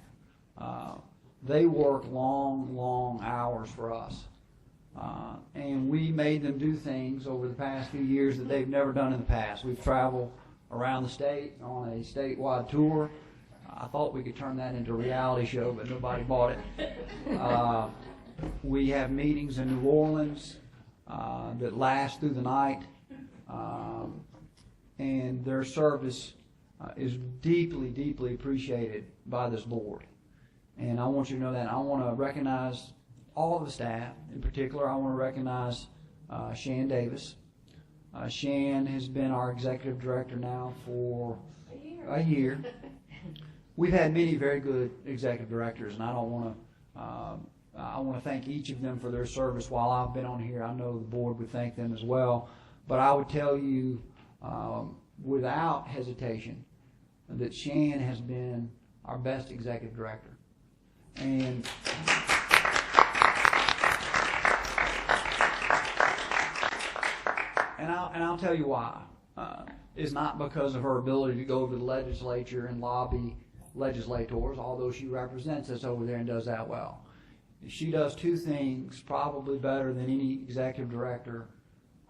They work long, long hours for us. And we made them do things over the past few years that they've never done in the past. We've traveled around the state on a statewide tour. I thought we could turn that into a reality show, but nobody bought it. We have meetings in New Orleans that last through the night, and their service is deeply, deeply appreciated by this board. And I want you to know that. I want to recognize all of the staff. In particular, I want to recognize Shan Davis. Shan has been our executive director now for a year. We've had many very good executive directors, and I want to thank each of them for their service while I've been on here. I know the board would thank them as well. But I would tell you without hesitation that Shan has been our best executive director. And I'll tell you why. It's not because of her ability to go to the legislature and lobby legislators, although she represents us over there and does that well. She does two things probably better than any executive director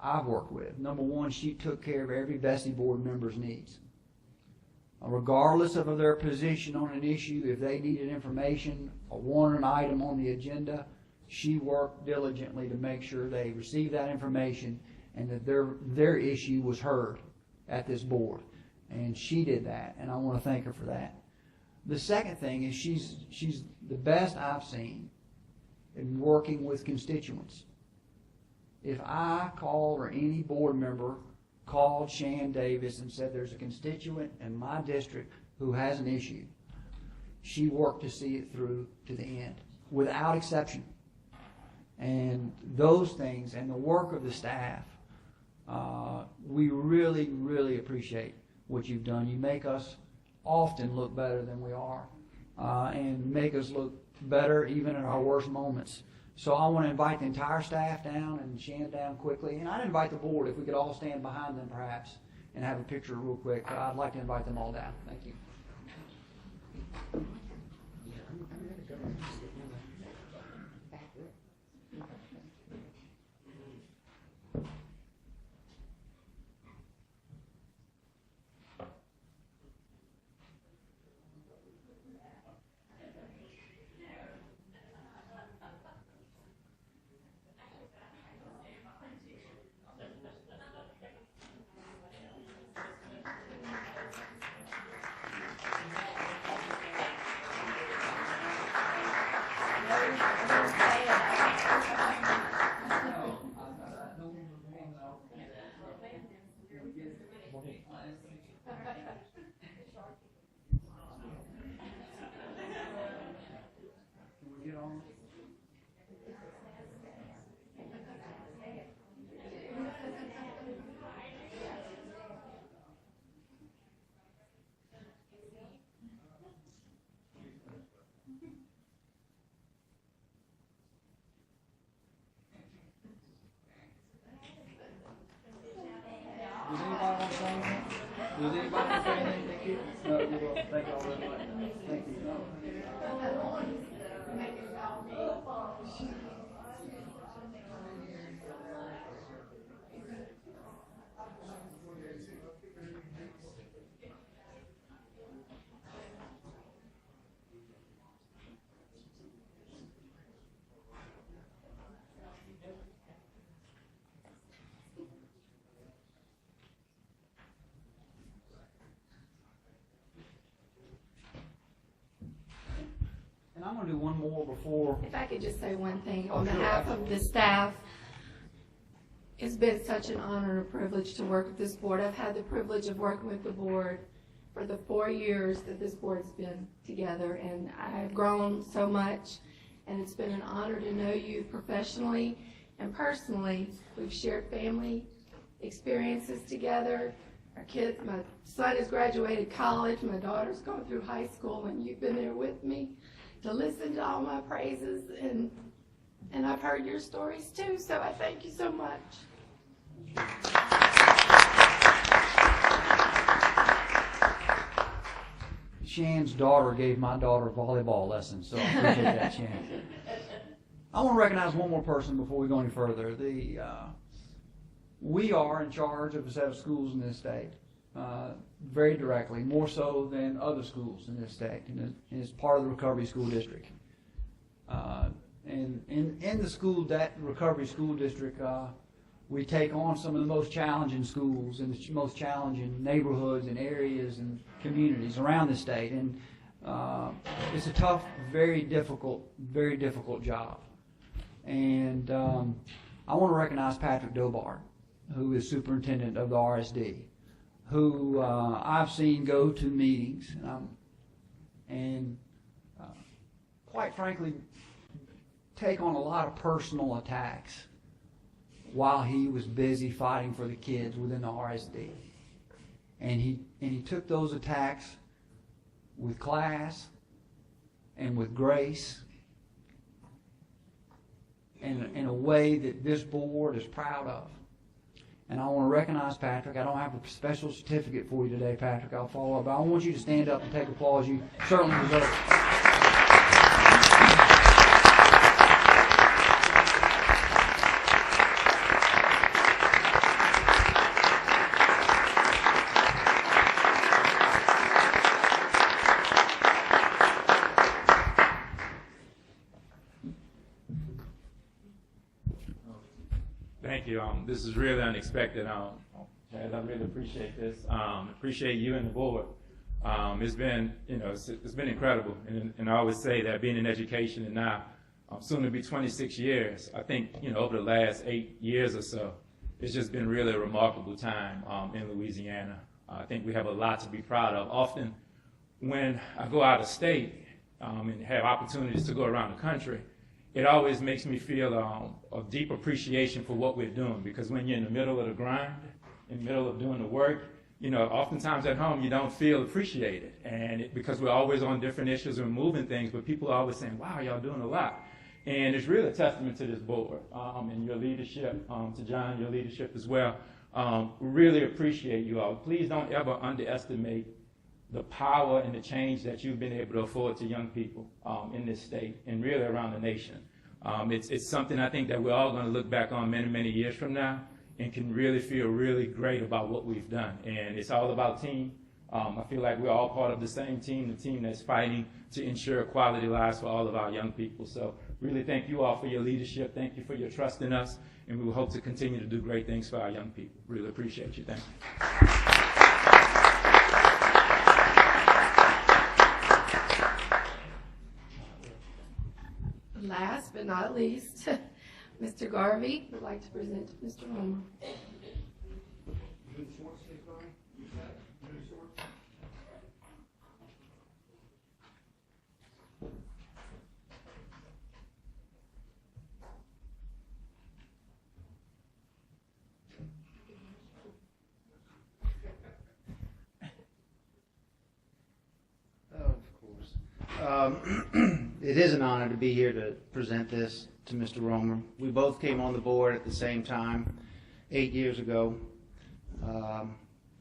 I've worked with. Number one, she took care of every BESE board member's needs. Regardless of their position on an issue, if they needed information or wanted an item on the agenda, she worked diligently to make sure they received that information and that their issue was heard at this board. And she did that, and I want to thank her for that. The second thing is she's the best I've seen in working with constituents. If I called or any board member called Shan Davis and said there's a constituent in my district who has an issue, she worked to see it through to the end, without exception. And those things and the work of the staff, we really, really appreciate what you've done. You make us often look better than we are, and make us look better even in our worst moments. So I want to invite the entire staff down and Shan down quickly. And I'd invite the board, if we could all stand behind them perhaps and have a picture real quick. I'd like to invite them all down. Thank you. Does anybody want to say anything? Does anybody want to say anything? Thank you. No, you will. Thank you all very much. Thank you. And I'm going to do one more before. If I could just say one thing Oh, on sure, behalf of absolutely. the staff. It's been such an honor and a privilege to work with this board. I've had the privilege of working with the board for the 4 years that this board's been together, and I've grown so much, and it's been an honor to know you professionally and personally. We've shared family experiences together. Our kids, my son has graduated college, my daughter's going through high school, and you've been there with me to listen to all my praises, and I've heard your stories too, so I thank you so much. Shan's daughter gave my daughter volleyball lessons, so I appreciate that, Shan. I want to recognize one more person before we go any further. We are in charge of a set of schools in this state, very directly, more so than other schools in this state, and it's part of the Recovery School District. And in the Recovery School District, we take on some of the most challenging schools and the most challenging neighborhoods and areas and communities around the state. And it's a tough, very difficult job. And I want to recognize Patrick Dobar, who is superintendent of the RSD, who I've seen go to meetings and quite frankly take on a lot of personal attacks while he was busy fighting for the kids within the RSD. And he took those attacks with class and with grace and in a way that this board is proud of. And I want to recognize Patrick. I don't have a special certificate for you today, Patrick. I'll follow up. But I want you to stand up and take applause. You certainly deserve it. Thank you. This is really unexpected. Chad, I really appreciate this. Appreciate you and the board. It's been, it's been incredible. And I always say that being in education and now soon to be 26 years, I think, over the last 8 years or so, it's just been really a remarkable time in Louisiana. I think we have a lot to be proud of. Often when I go out of state and have opportunities to go around the country, it always makes me feel a deep appreciation for what we're doing, because when you're in the middle of the grind, in the middle of doing the work, oftentimes at home you don't feel appreciated, and because we're always on different issues and moving things, but people are always saying, wow, y'all doing a lot. And it's really a testament to this board and your leadership, to John, your leadership as well. Really appreciate you all. Please don't ever underestimate the power and the change that you've been able to afford to young people in this state and really around the nation. It's something I think that we're all going to look back on many, many years from now and can really feel really great about what we've done. And it's all about team. I feel like we're all part of the same team, the team that's fighting to ensure quality lives for all of our young people. So really thank you all for your leadership. Thank you for your trust in us. And we will hope to continue to do great things for our young people. Really appreciate you. Thank you. Last but not least, Mr. Garvey would like to present to Mr. Romer. It is an honor to be here to present this to Mr. Romer. We both came on the board at the same time 8 years ago,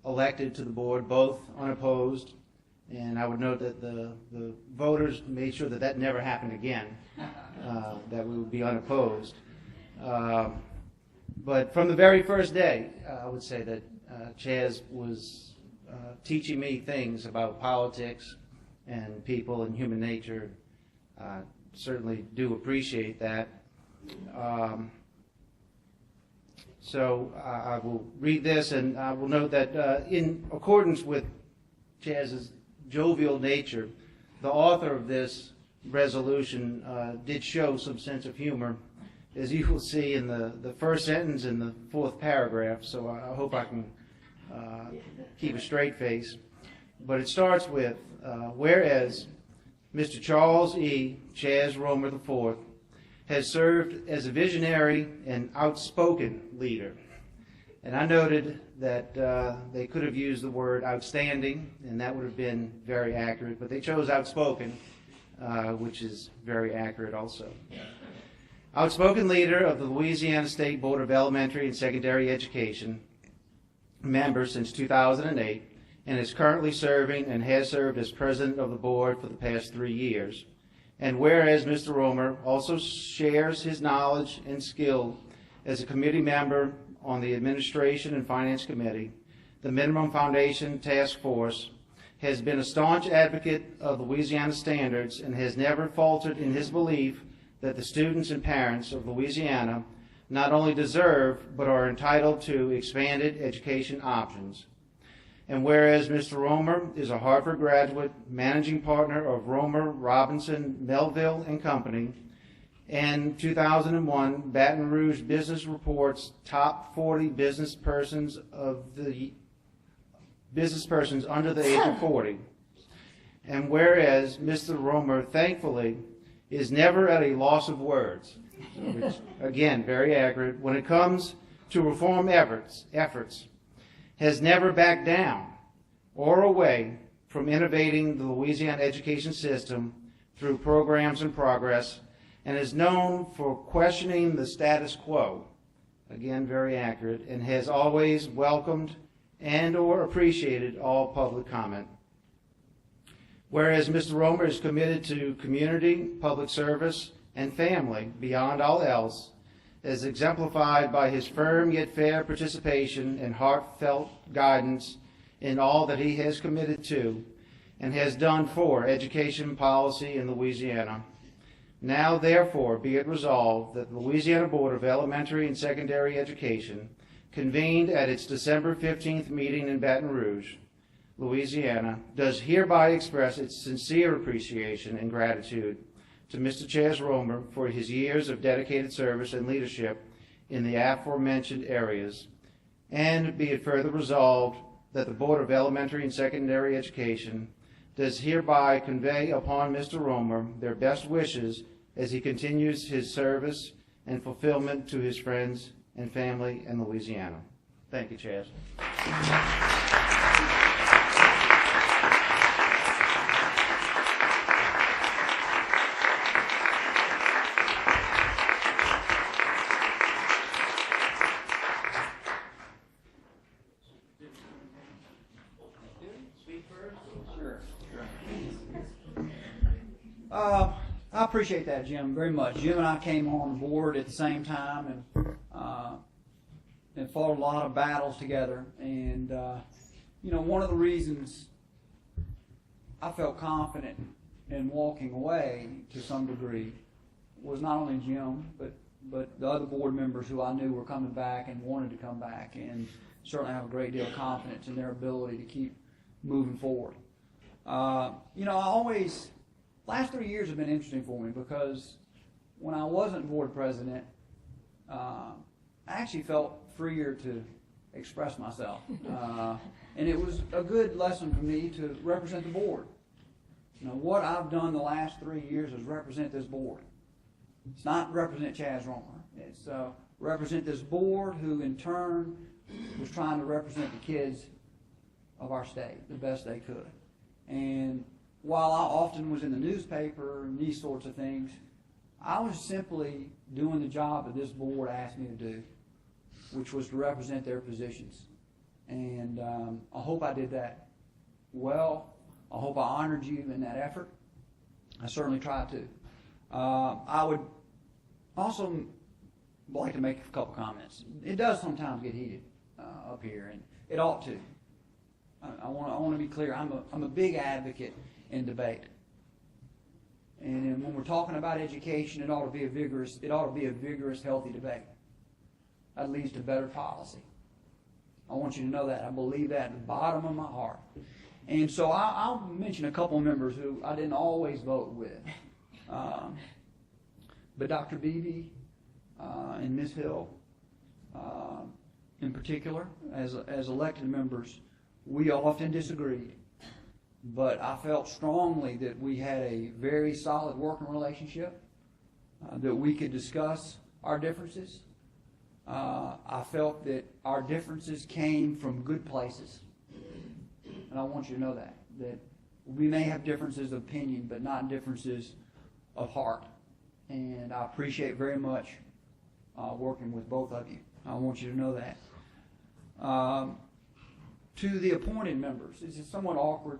elected to the board, both unopposed, and I would note that the voters made sure that that never happened again, that we would be unopposed. But from the very first day, I would say that Chaz was teaching me things about politics and people and human nature. Certainly do appreciate that. So I will read this, and I will note that in accordance with Chaz's jovial nature, the author of this resolution did show some sense of humor, as you will see in the first sentence in the fourth paragraph, so I hope I can keep a straight face. But it starts with, whereas Mr. Charles E. Chaz Romer IV has served as a visionary and outspoken leader. And I noted that they could have used the word outstanding, and that would have been very accurate, but they chose outspoken, which is very accurate also. Outspoken leader of the Louisiana State Board of Elementary and Secondary Education, member since 2008, and is currently serving and has served as president of the board for the past 3 years. And whereas Mr. Romer also shares his knowledge and skill as a committee member on the Administration and Finance Committee, the Minimum Foundation Task Force, has been a staunch advocate of Louisiana standards and has never faltered in his belief that the students and parents of Louisiana not only deserve but are entitled to expanded education options. And whereas Mr. Romer is a Harvard graduate, managing partner of Romer, Robinson, Melville and Company, and 2001 Baton Rouge Business Report's top 40 business persons under the age of 40. And whereas Mr. Romer, thankfully, is never at a loss of words, which, again, very accurate, when it comes to reform efforts, has never backed down or away from innovating the Louisiana education system through programs in progress, and is known for questioning the status quo, again, very accurate, and has always welcomed and or appreciated all public comment. Whereas Mr. Romer is committed to community, public service, and family beyond all else, as exemplified by his firm yet fair participation and heartfelt guidance in all that he has committed to and has done for education policy in Louisiana. Now, therefore, be it resolved that the Louisiana Board of Elementary and Secondary Education, convened at its December 15th meeting in Baton Rouge, Louisiana, does hereby express its sincere appreciation and gratitude to Mr. Chaz Romer for his years of dedicated service and leadership in the aforementioned areas, and be it further resolved that the Board of Elementary and Secondary Education does hereby convey upon Mr. Romer their best wishes as he continues his service and fulfillment to his friends and family in Louisiana. Thank you, Chaz. I appreciate that, Jim, very much. Jim and I came on board at the same time and fought a lot of battles together. And, one of the reasons I felt confident in walking away to some degree was not only Jim, but the other board members who I knew were coming back and wanted to come back, and certainly have a great deal of confidence in their ability to keep moving forward. Last 3 years have been interesting for me because when I wasn't board president, I actually felt freer to express myself. And it was a good lesson for me to represent the board. What I've done the last 3 years is represent this board. It's not represent Chaz Romer. It's represent this board who in turn was trying to represent the kids of our state the best they could. And while I often was in the newspaper and these sorts of things, I was simply doing the job that this board asked me to do, which was to represent their positions. And I hope I did that well. I hope I honored you in that effort. I certainly tried to. I would also like to make a couple comments. It does sometimes get heated up here, and it ought to. I want to be clear. I'm a big advocate in debate, and when we're talking about education, it ought to be a vigorous, healthy debate. That leads to better policy. I want you to know that. I believe that at the bottom of my heart. And so I'll mention a couple of members who I didn't always vote with, but Dr. Beebe and Ms. Hill, in particular, as elected members, we often disagreed. But I felt strongly that we had a very solid working relationship, that we could discuss our differences. I felt that our differences came from good places. And I want you to know that we may have differences of opinion, but not differences of heart. And I appreciate very much working with both of you. I want you to know that. To the appointed members, it's somewhat awkward.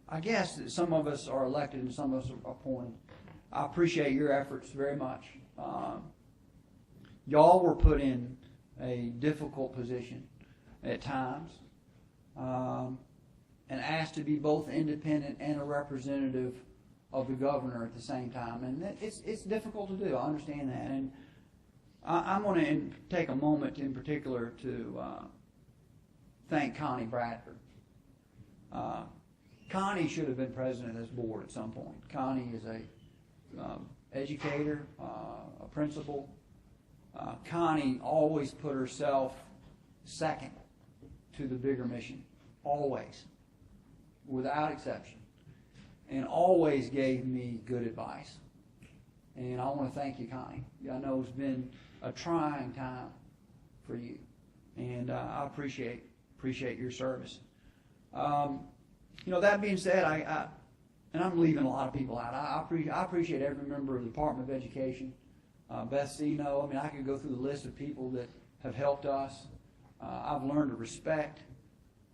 I guess that some of us are elected and some of us are appointed. I appreciate your efforts very much. Y'all were put in a difficult position at times, and asked to be both independent and a representative of the governor at the same time. And it's difficult to do. I understand that. And I'm going to take a moment in particular to thank Connie Bradford. Connie should have been president of this board at some point. Connie is a educator, a principal. Connie always put herself second to the bigger mission, always, without exception, and always gave me good advice. And I want to thank you, Connie. I know it's been a trying time for you, and I appreciate your service. That being said, and I'm leaving a lot of people out. I appreciate every member of the Department of Education. BESE, I could go through the list of people that have helped us. I've learned to respect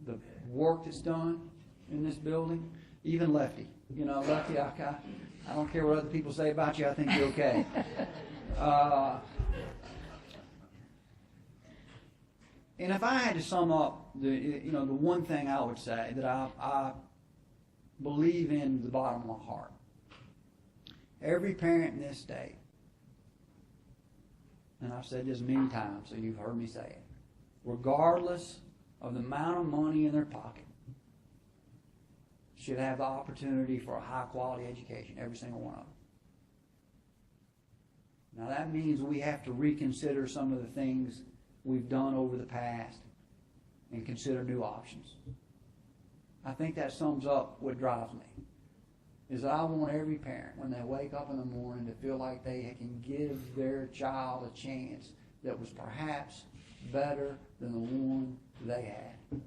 the work that's done in this building. Even Lefty, Lefty, I don't care what other people say about you. I think you're okay. And if I had to sum up the one thing I would say that I believe in the bottom of my heart, every parent in this state, and I've said this many times, so you've heard me say it, regardless of the amount of money in their pocket, should have the opportunity for a high-quality education, every single one of them. Now that means we have to reconsider some of the things we've done over the past and consider new options. I think that sums up what drives me, is that I want every parent, when they wake up in the morning, to feel like they can give their child a chance that was perhaps better than the one they had.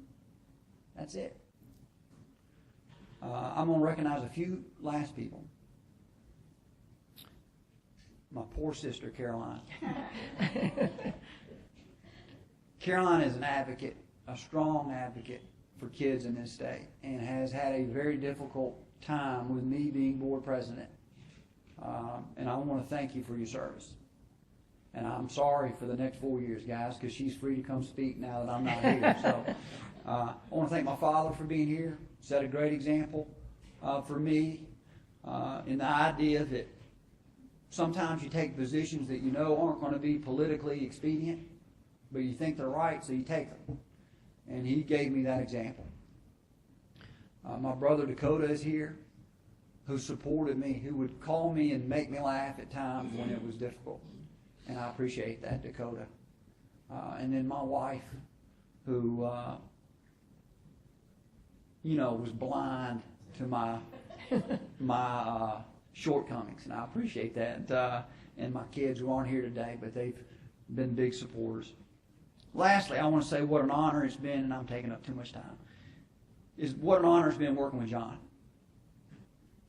That's it. I'm going to recognize a few last people. My poor sister, Caroline. Caroline is an advocate, a strong advocate for kids in this state, and has had a very difficult time with me being board president. And I want to thank you for your service. And I'm sorry for the next 4 years, guys, because she's free to come speak now that I'm not here. So I want to thank my father for being here. Set a great example for me in the idea that sometimes you take positions that you know aren't going to be politically expedient, but you think they're right, so you take them. And he gave me that example. My brother Dakota is here, who supported me, who would call me and make me laugh at times when it was difficult. And I appreciate that, Dakota. And then my wife, who was blind to my shortcomings, and I appreciate that. And my kids who aren't here today, but they've been big supporters. Lastly, I want to say what an honor it's been, and I'm taking up too much time, is what an honor it's been working with John.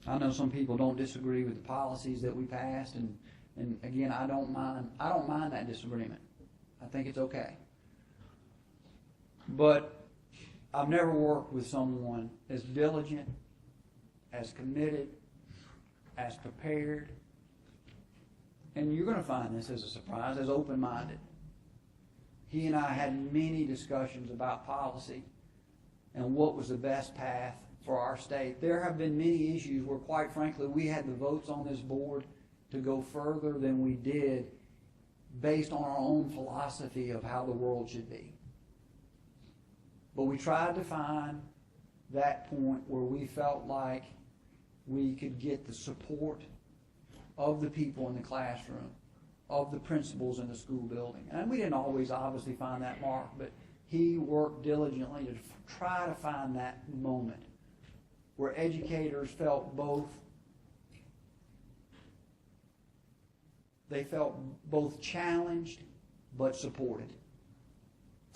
I know some people don't disagree with the policies that we passed, and again, I don't mind that disagreement. I think it's okay. But I've never worked with someone as diligent, as committed, as prepared, and you're going to find this as a surprise, as open-minded. He and I had many discussions about policy and what was the best path for our state. There have been many issues where, quite frankly, we had the votes on this board to go further than we did based on our own philosophy of how the world should be. But we tried to find that point where we felt like we could get the support of the people in the classroom, of the principals in the school building. And we didn't always obviously find that mark, but he worked diligently to try to find that moment where educators felt both challenged but supported.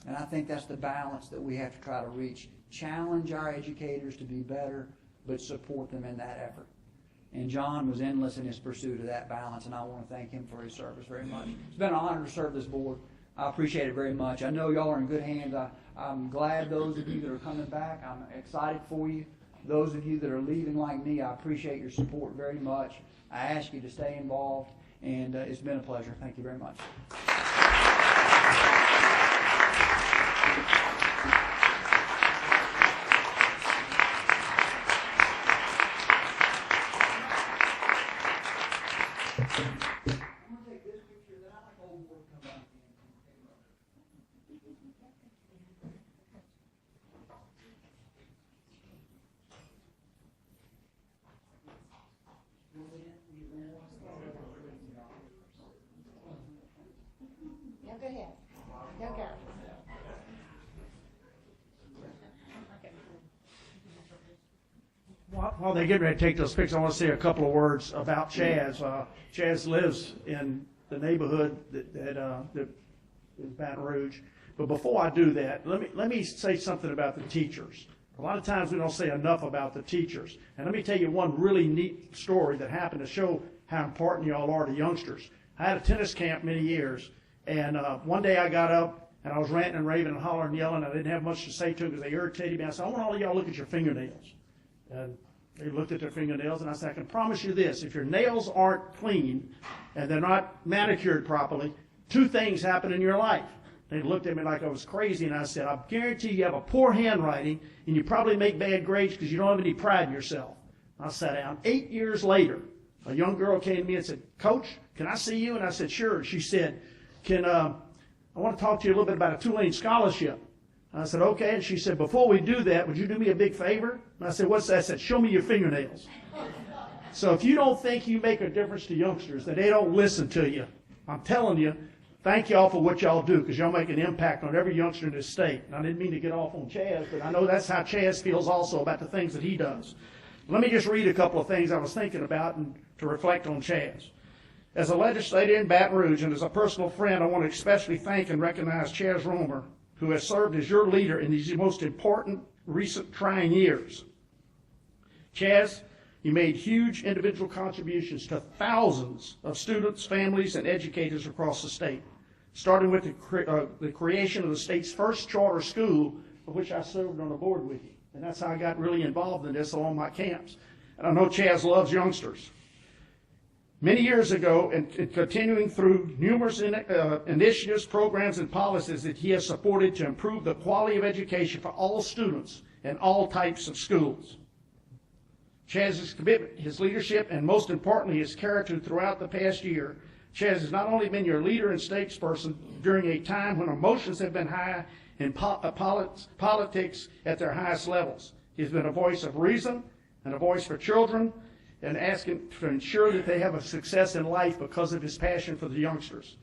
And I think that's the balance that we have to try to reach. Challenge our educators to be better, but support them in that effort. And John was endless in his pursuit of that balance, and I want to thank him for his service very much. It's been an honor to serve this board. I appreciate it very much. I know y'all are in good hands. I'm glad those of you that are coming back. I'm excited for you. Those of you that are leaving like me, I appreciate your support very much. I ask you to stay involved, and it's been a pleasure. Thank you very much. Yeah, go ahead. Go, go. While they get ready to take those pictures, I want to say a couple of words about Chaz. Chaz lives in the neighborhood that is Baton Rouge. But before I do that, let me say something about the teachers. A lot of times we don't say enough about the teachers. And let me tell you one really neat story that happened to show how important you all are to youngsters. I had a tennis camp many years, and one day I got up and I was ranting and raving and hollering and yelling. I didn't have much to say to them because they irritated me. I said, I want all of y'all to look at your fingernails. And they looked at their fingernails, and I said, I can promise you this, if your nails aren't clean and they're not manicured properly, two things happen in your life. They looked at me like I was crazy, and I said, I guarantee you have a poor handwriting, and you probably make bad grades because you don't have any pride in yourself. I sat down. 8 years later, a young girl came to me and said, Coach, can I see you? And I said, sure. She said, I want to talk to you a little bit about a Tulane scholarship. I said, okay. And she said, before we do that, would you do me a big favor? And I said, what's that? I said, show me your fingernails. So if you don't think you make a difference to youngsters, that they don't listen to you, I'm telling you, thank y'all for what y'all do, because y'all make an impact on every youngster in this state. And I didn't mean to get off on Chaz, but I know that's how Chaz feels also about the things that he does. Let me just read a couple of things I was thinking about and to reflect on Chaz. As a legislator in Baton Rouge and as a personal friend, I want to especially thank and recognize Chaz Romer, who has served as your leader in these most important recent trying years. Chaz, you made huge individual contributions to thousands of students, families, and educators across the state, starting with the creation of the state's first charter school, of which I served on the board with you. And that's how I got really involved in this along my camps. And I know Chaz loves youngsters. Many years ago, and continuing through numerous initiatives, programs, and policies that he has supported to improve the quality of education for all students in all types of schools. Chaz's commitment, his leadership, and most importantly, his character throughout the past year. Chaz has not only been your leader and statesperson during a time when emotions have been high in politics at their highest levels. He's been a voice of reason and a voice for children, and asking to ensure that they have a success in life because of his passion for the youngsters.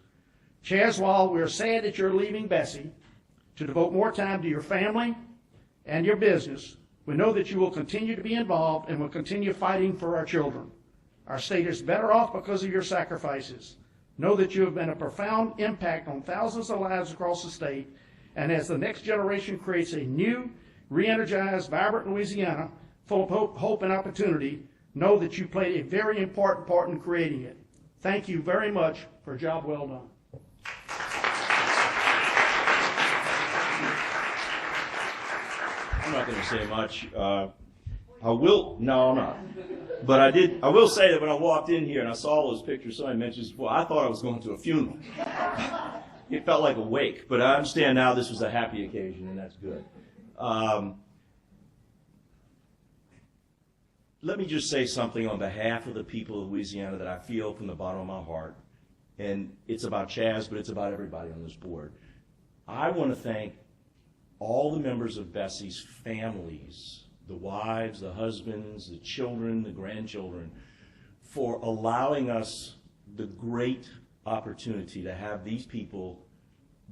Chaz, while we're sad that you're leaving BESE to devote more time to your family and your business, we know that you will continue to be involved and will continue fighting for our children. Our state is better off because of your sacrifices. Know that you have been a profound impact on thousands of lives across the state, and as the next generation creates a new, re-energized, vibrant Louisiana full of hope and opportunity, know that you played a very important part in creating it. Thank you very much for a job well done. I'm not going to say much. I will, no, I'm not. But I will say that when I walked in here and I saw those pictures somebody mentioned before, I thought I was going to a funeral. It felt like a wake, but I understand now this was a happy occasion, and that's good. Let me just say something on behalf of the people of Louisiana that I feel from the bottom of my heart. And it's about Chaz, but it's about everybody on this board. I want to thank all the members of BESE's families, the wives, the husbands, the children, the grandchildren, for allowing us the great opportunity to have these people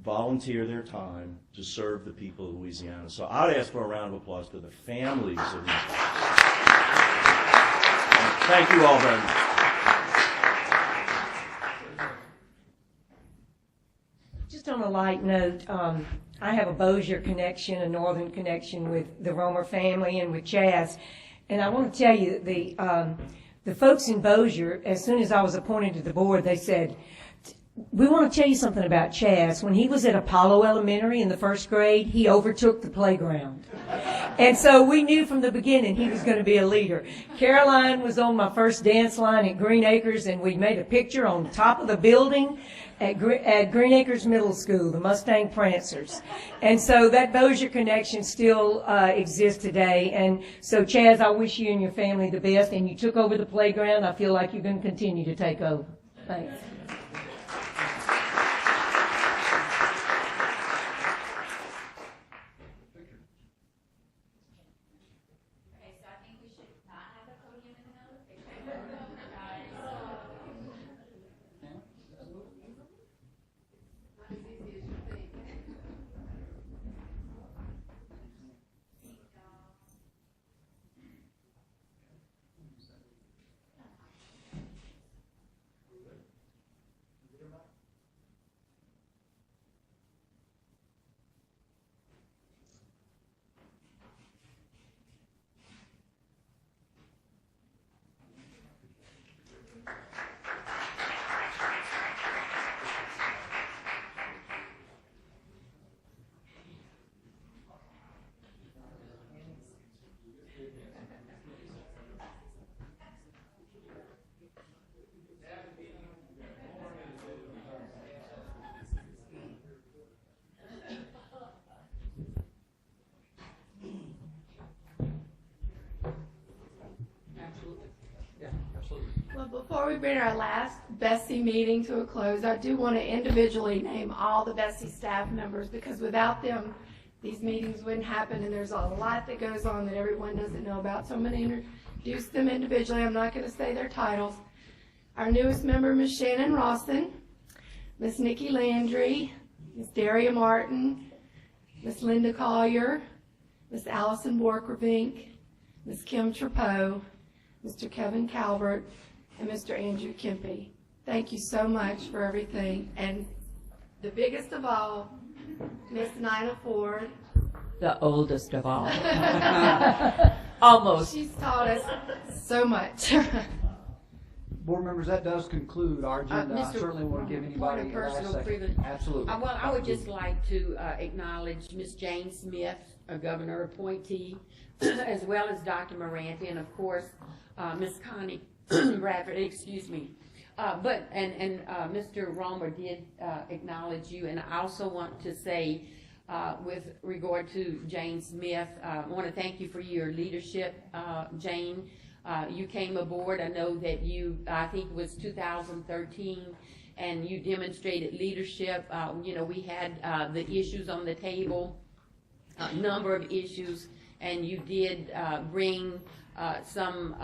volunteer their time to serve the people of Louisiana. So I'd ask for a round of applause to the families of these people. Thank you all very much. Just on a light note, I have a Bossier connection, a northern connection with the Romer family and with Chaz. And I want to tell you, the folks in Bossier, as soon as I was appointed to the board, they said, we want to tell you something about Chaz. When he was at Apollo Elementary in the 1st grade, he overtook the playground. And so we knew from the beginning he was going to be a leader. Caroline was on my first dance line at Green Acres, and we made a picture on top of the building at Green Acres Middle School, the Mustang Prancers. And so that Bossier connection still exists today. And so, Chaz, I wish you and your family the best. And you took over the playground. I feel like you're going to continue to take over. Thanks. Well, before we bring our last BESE meeting to a close, I do want to individually name all the BESE staff members, because without them, these meetings wouldn't happen, and there's a lot that goes on that everyone doesn't know about. So I'm going to introduce them individually. I'm not going to say their titles. Our newest member, Ms. Shannon Rawson, Ms. Nikki Landry, Ms. Daria Martin, Ms. Linda Collier, Ms. Allison Borkervink, Ms. Kim Trapeau, Mr. Kevin Calvert, and Mr. Andrew Kempe. Thank you so much for everything. And the biggest of all, Miss Nina Ford. The oldest of all. Almost. She's taught us so much. Board members, that does conclude our agenda. I certainly want to give anybody Point of a last personal second. privilege. Absolutely. Well, I would just like to acknowledge Ms. Jane Smith, a governor appointee, as well as Dr. Moranti, and of course, Ms. Connie Bradford, excuse me. Mr. Romer did acknowledge you, and I also want to say, with regard to Jane Smith, I want to thank you for your leadership, Jane. You came aboard, I know that I think it was 2013, and you demonstrated leadership. We had the issues on the table, a number of issues, and you did bring some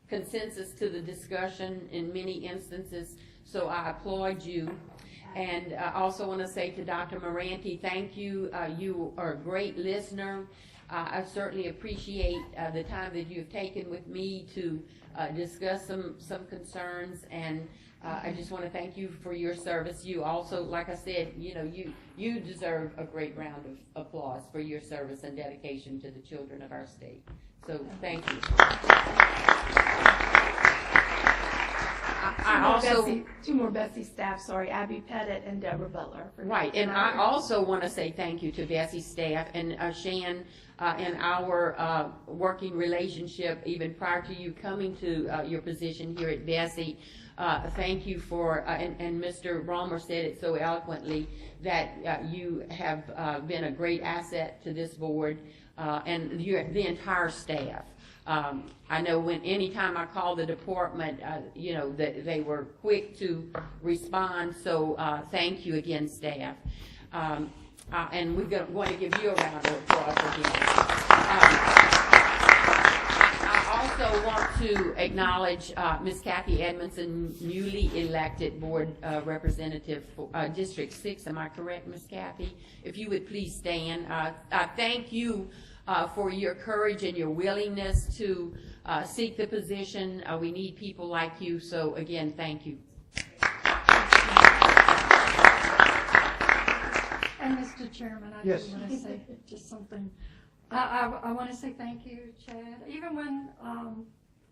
consensus to the discussion in many instances, so I applaud you. And I also want to say to Dr. Moranti, thank you. You are a great listener. I certainly appreciate the time that you've taken with me to discuss some concerns, and I just want to thank you for your service. You also, like I said, you deserve a great round of applause for your service and dedication to the children of our state. So thank you. Two more BESE staff, Abby Pettit and Deborah Butler. Right, and I also want to say thank you to BESE staff and Shan and our working relationship even prior to you coming to your position here at BESE. Thank you for, and Mr. Romer said it so eloquently, that you have been a great asset to this board and the entire staff. I know anytime I call the department, that they were quick to respond, so thank you again, staff. And we're going to give you a round of applause again. I also want to acknowledge Ms. Kathy Edmondson, newly elected board representative for District 6. Am I correct, Ms. Kathy? If you would please stand. I thank you for your courage and your willingness to seek the position. We need people like you, so again, thank you. And Mr. Chairman, I Yes. do want to say just something. I want to say thank you, Chad. Even when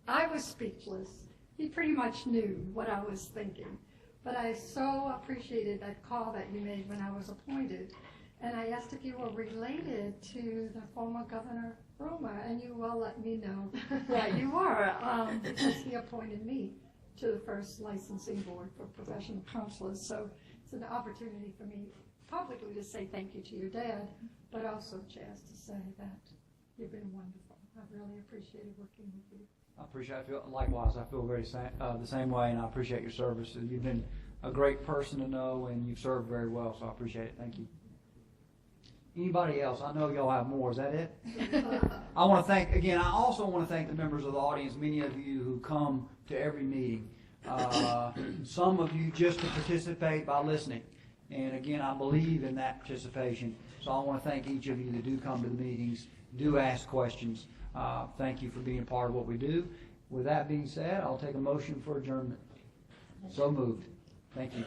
I was speechless, he pretty much knew what I was thinking. But I so appreciated that call that you made when I was appointed. And I asked if you were related to the former Governor Roma, and you will let me know that you are, because he appointed me to the first licensing board for professional counselors. So it's an opportunity for me publicly to say thank you to your dad, but also, Chaz, to say that you've been wonderful. I've really appreciated working with you. I appreciate it. Likewise, I feel the same way, and I appreciate your service. You've been a great person to know, and you've served very well, so I appreciate it. Thank you. Anybody else? I know y'all have more. Is that it? I also want to thank the members of the audience, many of you who come to every meeting. Some of you just to participate by listening. And again, I believe in that participation. So I want to thank each of you that do come to the meetings, do ask questions. Thank you for being a part of what we do. With that being said, I'll take a motion for adjournment. So moved. Thank you.